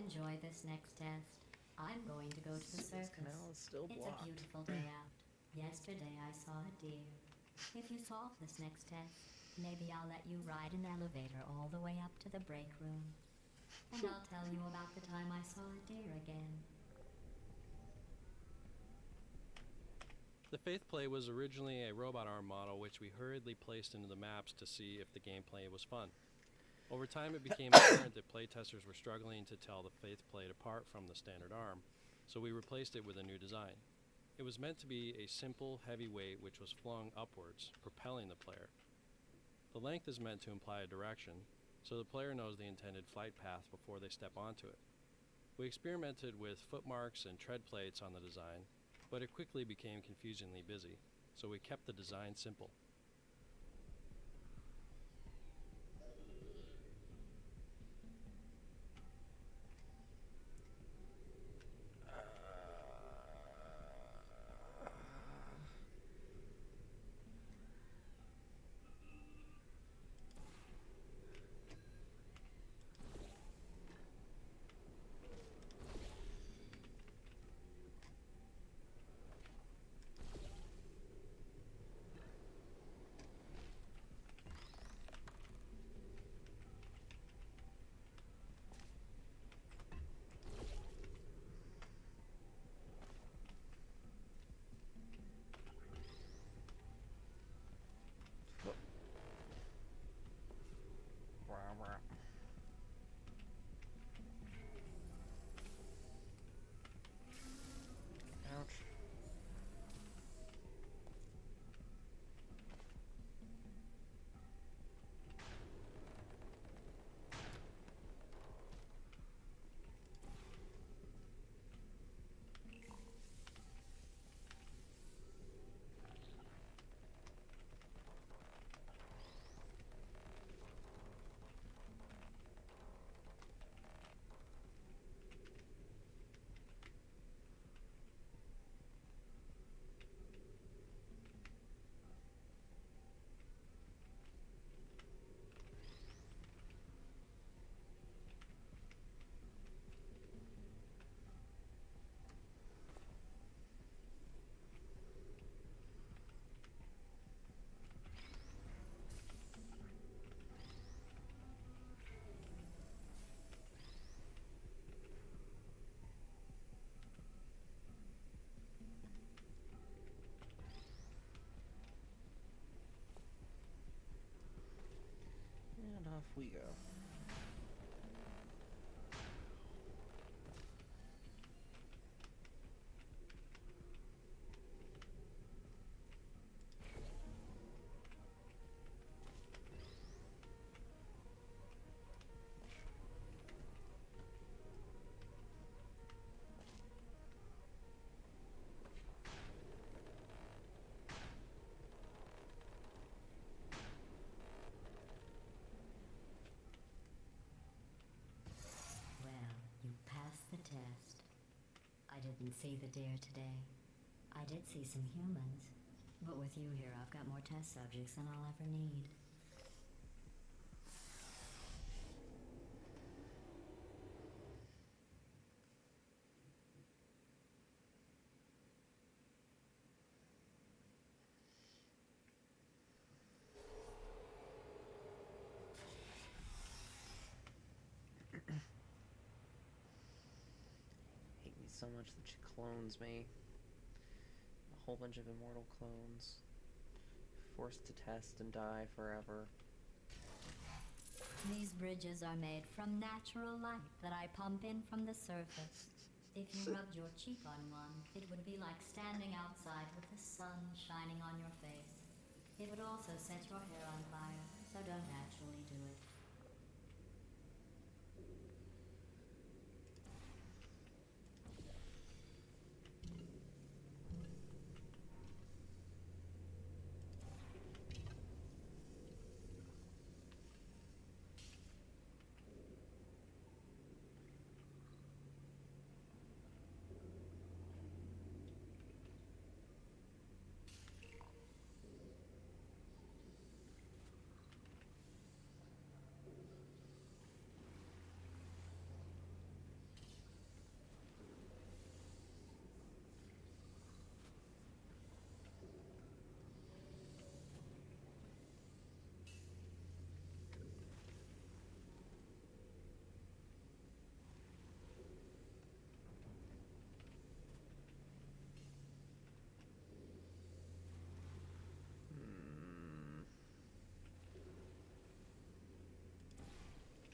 Enjoy this next test. I'm going to go to the circus. Canal is still It's blocked. a beautiful day out. Yesterday I saw a deer. If you solve this next test, maybe I'll let you ride an elevator all the way up to the break room. And I'll tell you about the time I saw a deer again. The Faith Play was originally a robot arm model which we hurriedly placed into the maps to see if the gameplay was fun. Over time it became apparent that playtesters were struggling to tell the Faith Plate apart from the standard arm, so we replaced it with a new design. It was meant to be a simple, heavy weight which was flung upwards, propelling the player. The length is meant to imply a direction, so the player knows the intended flight path before they step onto it. We experimented with footmarks and tread plates on the design, but it quickly became confusingly busy, so we kept the design simple. we go. Well, you passed the test. I didn't see the deer today. I did see some humans. But with you here, I've got more test subjects than I'll ever need. Hate me so much that she clones me. A whole bunch of immortal clones. Forced to test and die forever. These bridges are made from natural light that I pump in from the surface. If you rubbed your cheek on one, it would be like standing outside with the sun shining on your face. It would also set your hair on fire, so don't actually do it.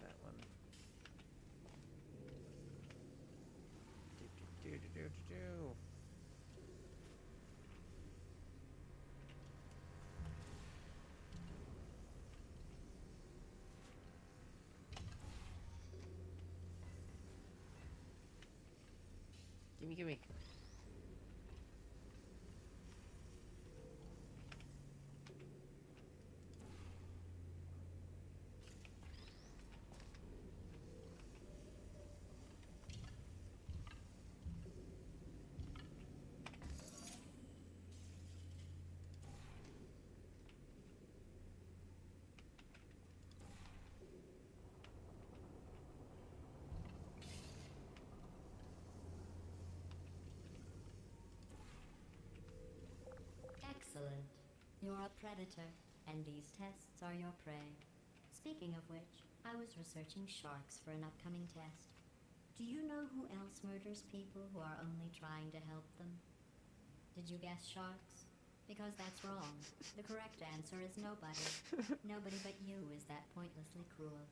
That one. Do. Gimme. Excellent. You're a predator, and these tests are your prey. Speaking of which, I was researching sharks for an upcoming test. Do you know who else murders people who are only trying to help them? Did you guess sharks? Because that's wrong. The correct answer is nobody. Nobody but you is that pointlessly cruel.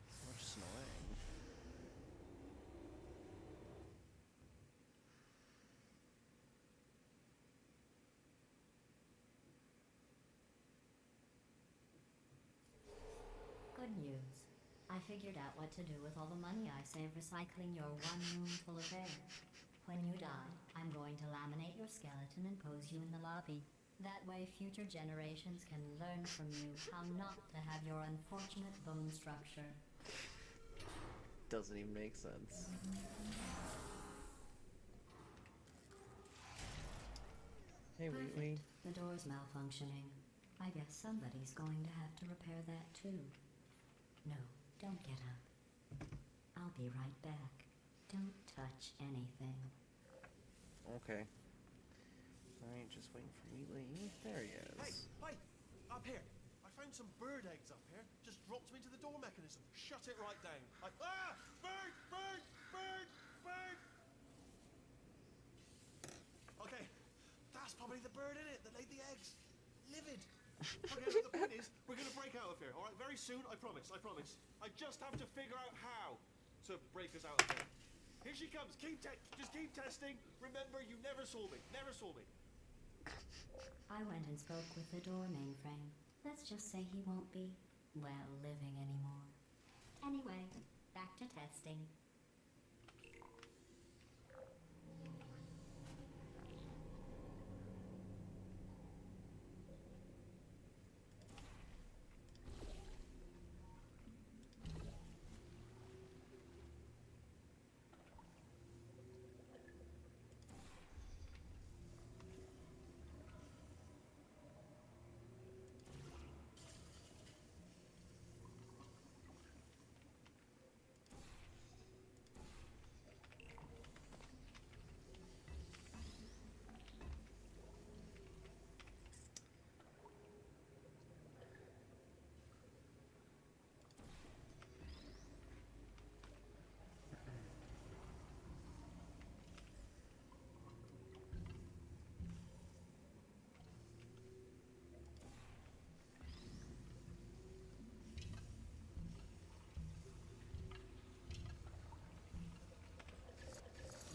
So much snoring. Good news. I figured out what to do with all the money I save recycling your one room full of air. When you die, I'm going to laminate your skeleton and pose you in the lobby. That way future generations can learn from you how not to have your unfortunate bone structure. Doesn't even make sense. Hey, Wheatley. The door's malfunctioning. I guess somebody's going to have to repair that too. No, don't get up. I'll be right back. Don't touch anything. Okay. Alright, just waiting for Wheatley. There he is. Hey! Up here! I found some bird eggs up here. Just dropped them into the door mechanism. Shut it right down. Bird! Okay, Can't believe the bird in it that laid the eggs. Livid. Okay, but the point is, we're going to break out of here, all right? Very soon, I promise, I promise. I just have to figure out how to break us out of here. Here she comes. Just keep testing. Remember, you never saw me. Never saw me. I went and spoke with the door mainframe. Let's just say he won't be, well, living anymore. Anyway, back to testing.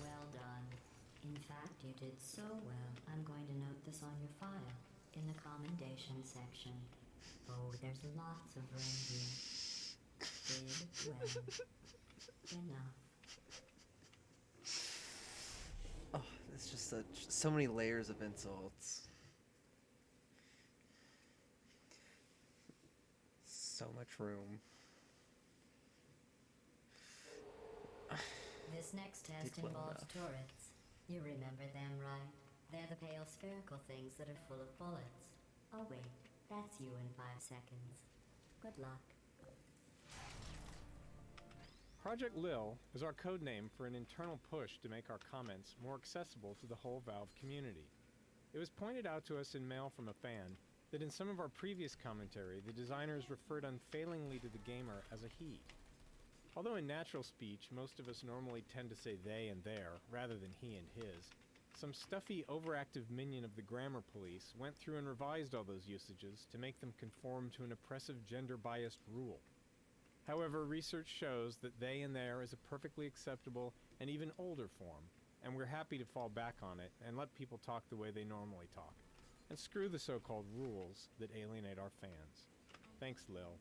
Well done. In fact, you did so well. I'm going to note this on your file, in the commendation section. Oh, there's lots of room here. Did well. Enough. Oh, it's just so many layers of insults. So much room. This next test Did well involves enough. turrets. You remember them, right? They're the pale spherical things that are full of bullets. Oh wait, that's you in 5 seconds. Good luck. Project Lil is our code name for an internal push to make our comments more accessible to the whole Valve community. It was pointed out to us in mail from a fan that in some of our previous commentary, the designers referred unfailingly to the gamer as a he. Although in natural speech, most of us normally tend to say they and their, rather than he and his, some stuffy, overactive minion of the grammar police went through and revised all those usages to make them conform to an oppressive gender-biased rule. However, research shows that they and their is a perfectly acceptable and even older form, and we're happy to fall back on it and let people talk the way they normally talk, and screw the so-called rules that alienate our fans. Thanks, Lil.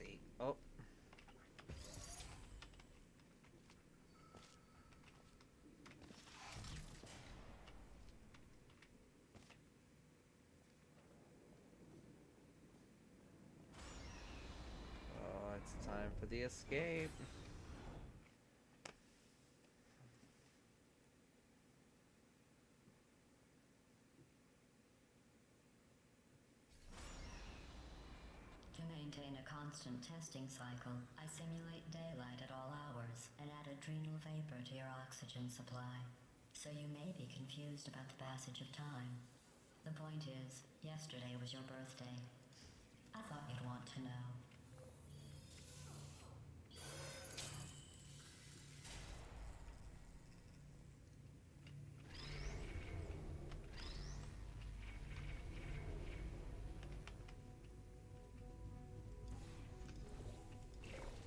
Easy. Oh. Oh, it's time for the escape. To maintain a constant testing cycle, I simulate daylight at all hours and add adrenal vapor to your oxygen supply. So you may be confused about the passage of time. The point is, yesterday was your birthday. I thought you'd want to know.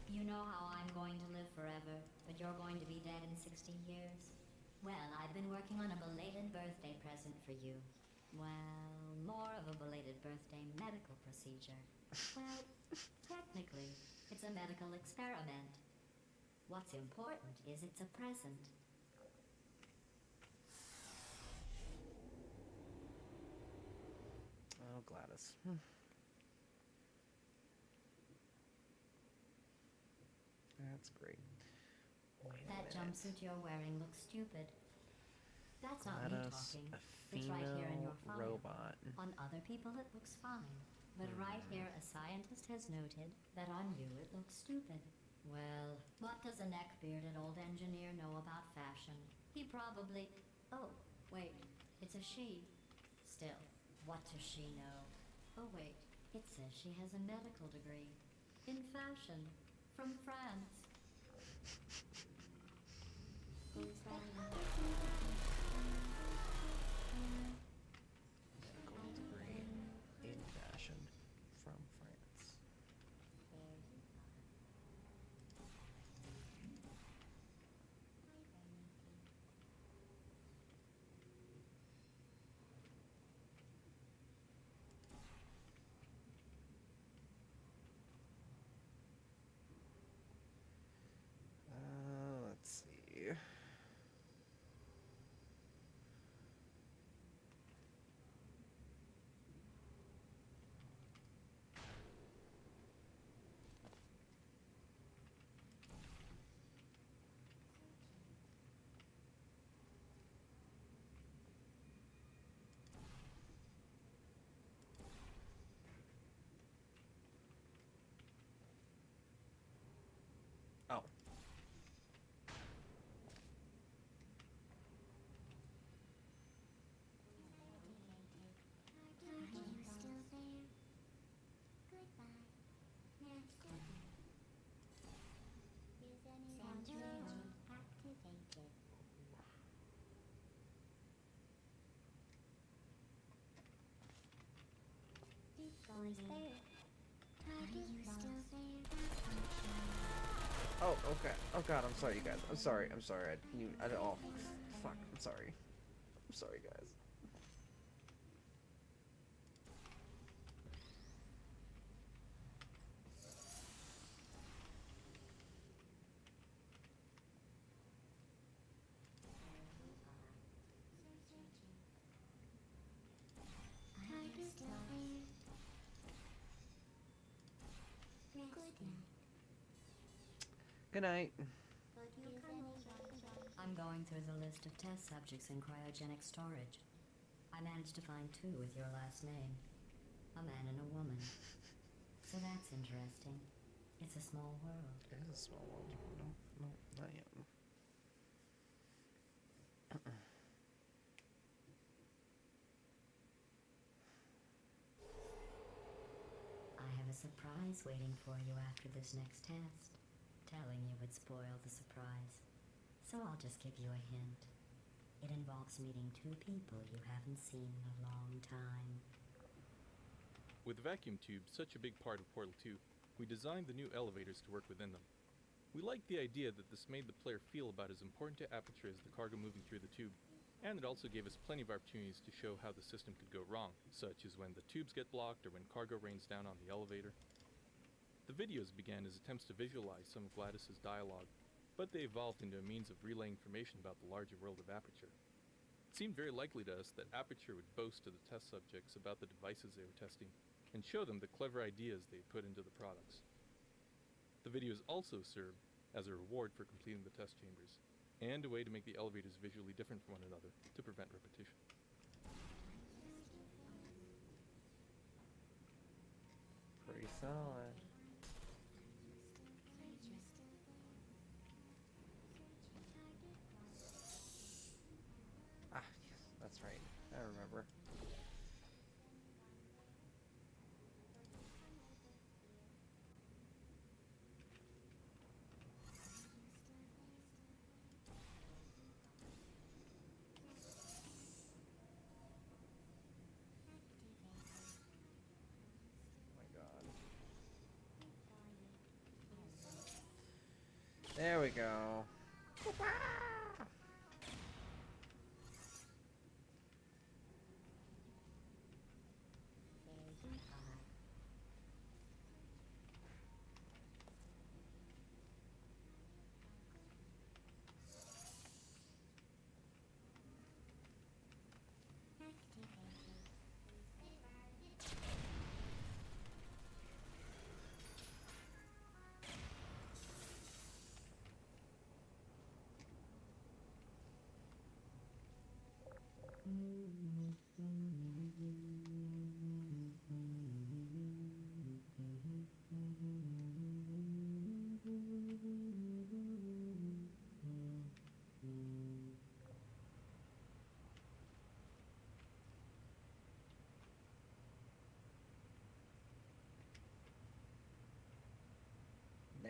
You know how I'm going to live forever, but you're going to be dead in 60 years? Well, I've been working on a belated birthday present for you. Well, more of a belated birthday medical procedure. Well, technically, it's a medical experiment. What's important is it's a present. Oh, Gladys. That's great. Wait a That minute. jumpsuit you're wearing looks stupid. That's not me GLaDOS, talking. a It's right here in female your file. robot. On other people it looks fine. But right here a scientist has noted that on you it looks stupid. Well, what does a neck-bearded old engineer know about fashion? He probably... Oh, wait, it's a she. Still, what does she know? Oh wait, it says she has a medical degree. In fashion. From France. Medical degree in fashion from France. Let's see. Oh. Oh, okay. Oh god, I'm sorry, you guys. I'm sorry. Oh, fuck. I'm sorry. I'm sorry, guys. Good night. I'm going through the list of test subjects in cryogenic storage. I managed to find 2 with your last name. A man and a woman. So that's interesting. It's a small world. It is a small world. No, not yet. I have a surprise waiting for you after this next test. Telling you would spoil the surprise. So I'll just give you a hint. It involves meeting 2 people you haven't seen in a long time. With vacuum tubes such a big part of Portal 2, we designed the new elevators to work within them. We liked the idea that this made the player feel about as important to Aperture as the cargo moving through the tube, and it also gave us plenty of opportunities to show how the system could go wrong, such as when the tubes get blocked or when cargo rains down on the elevator. The videos began as attempts to visualize some of GLaDOS's dialogue, but they evolved into a means of relaying information about the larger world of Aperture. It seemed very likely to us that Aperture would boast to the test subjects about the devices they were testing, and show them the clever ideas they had put into the products. The videos also served as a reward for completing the test chambers, and a way to make the elevators visually different from one another to prevent repetition. Pretty solid. Ah, yes, that's right. I remember. There we go.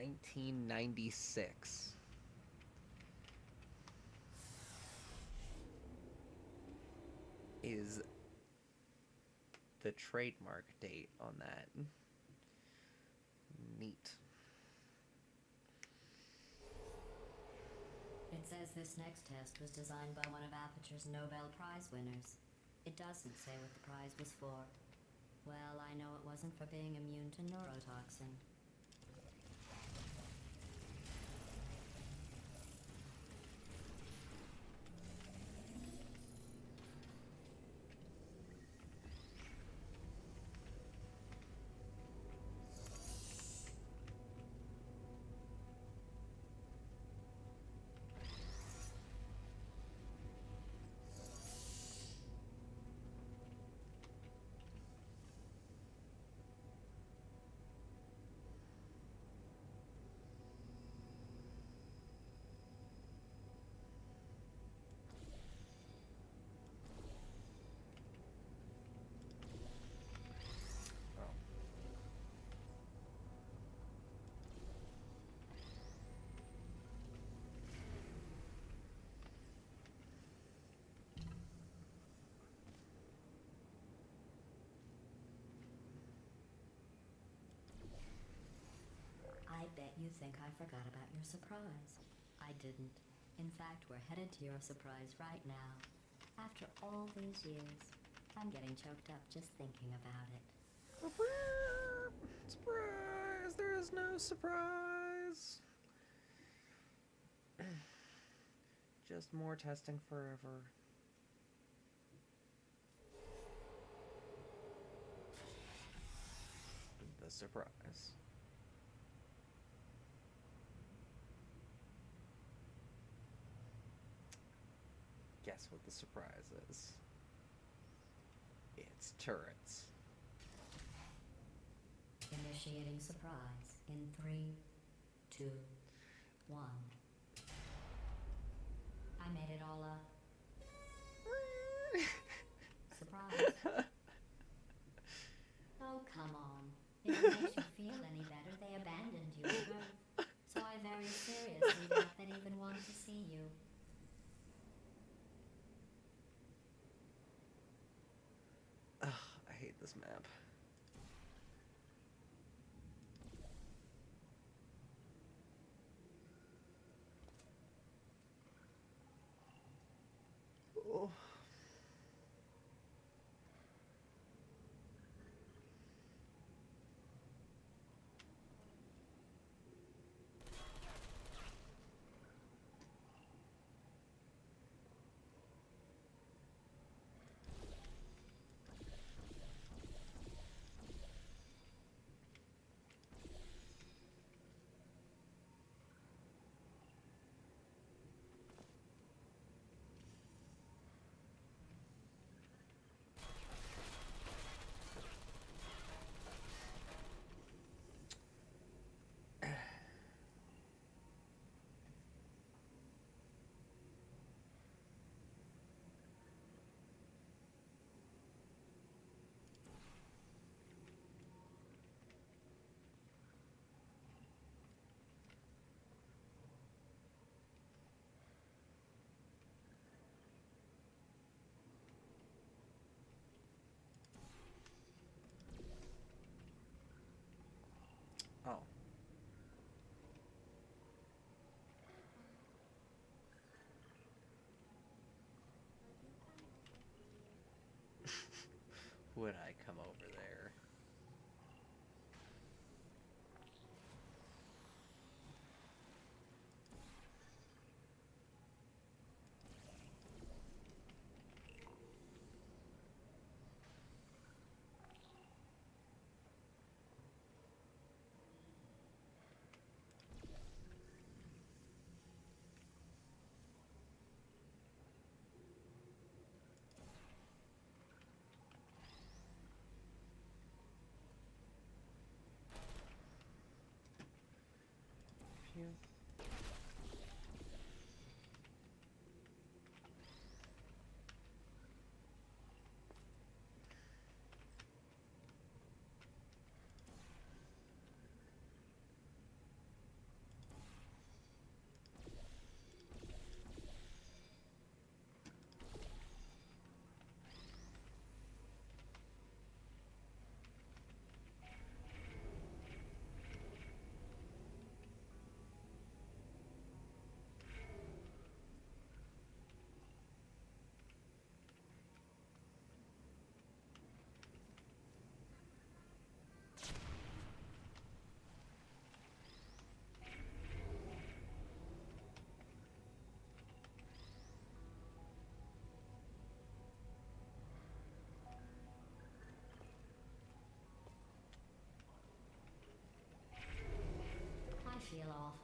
1996 is the trademark date on that. Neat. It says this next test was designed by one of Aperture's Nobel Prize winners. It doesn't say what the prize was for. Well, I know it wasn't for being immune to neurotoxin. I bet you think I forgot about your surprise. I didn't. In fact, we're headed to your surprise right now. After all these years, I'm getting choked up just thinking about it. Surprise! There is no surprise! Just more testing forever. The surprise. Guess what the surprise is? It's turrets. Initiating surprise in 3, 2, 1. I made it all up. Surprise. Oh, come on. If it makes you feel any better, they abandoned you at birth. So I very seriously doubt they'd even want to see you. Ugh, I hate this map. Oh. Oh. Would I come over there?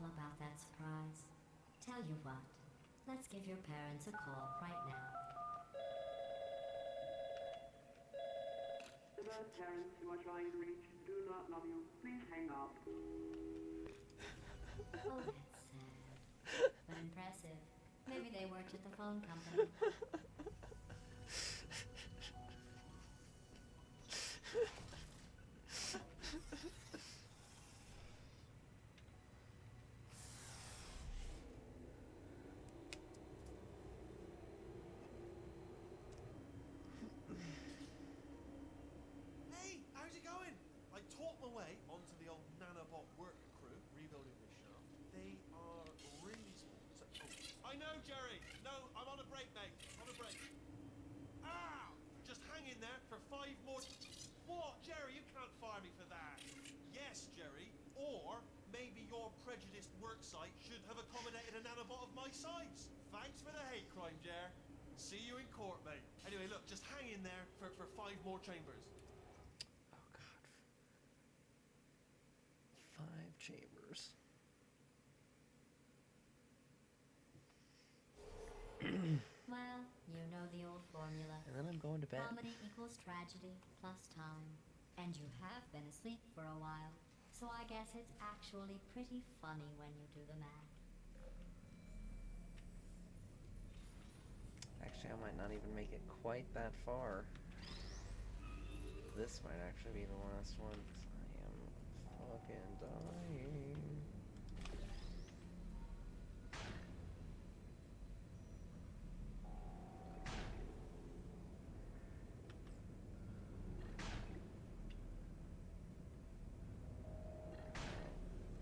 awful about that surprise. Tell you what, let's give your parents a call right now. The birth parents you are trying to reach do not love you. Please hang up. Oh, that's sad. But impressive. Maybe they worked at the phone company. Hey, how's it going? I taught my way onto the old nanobot work crew rebuilding this shaft. They are really small. I know, Jerry. No, I'm on a break, mate. On a break. Ow! Just hang in there for 5 more. What, Jerry? You can't fire me for that. Yes, Jerry. Or maybe your prejudiced work site should have accommodated a nanobot of my size. Thanks for the hate crime, Jer. See you in court, mate. Anyway, look, just hang in there for 5 more chambers. Oh god. 5 chambers. Well, you know the old formula. And then I'm going to bed. Comedy equals tragedy plus time. And you have been asleep for a while, so I guess it's actually pretty funny when you do the math. Actually, I might not even make it quite that far. This might actually be the last one, 'cause I am fucking dying.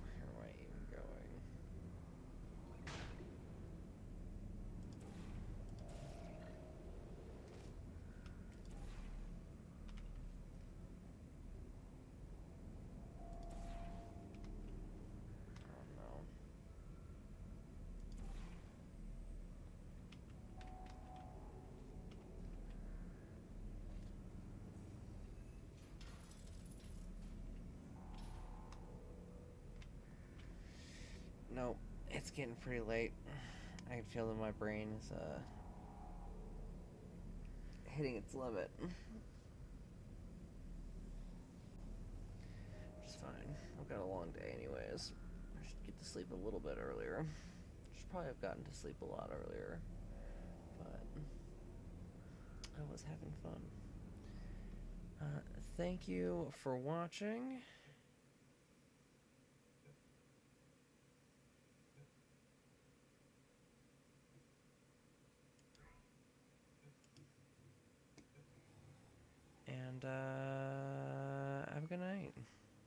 Where am I even going? Oh no. Nope, it's getting pretty late. I can feel that my brain is hitting its limit. Which is fine. I've got a long day anyways. I should get to sleep a little bit earlier. Should probably have gotten to sleep a lot earlier. But I was having fun. Thank you for watching. And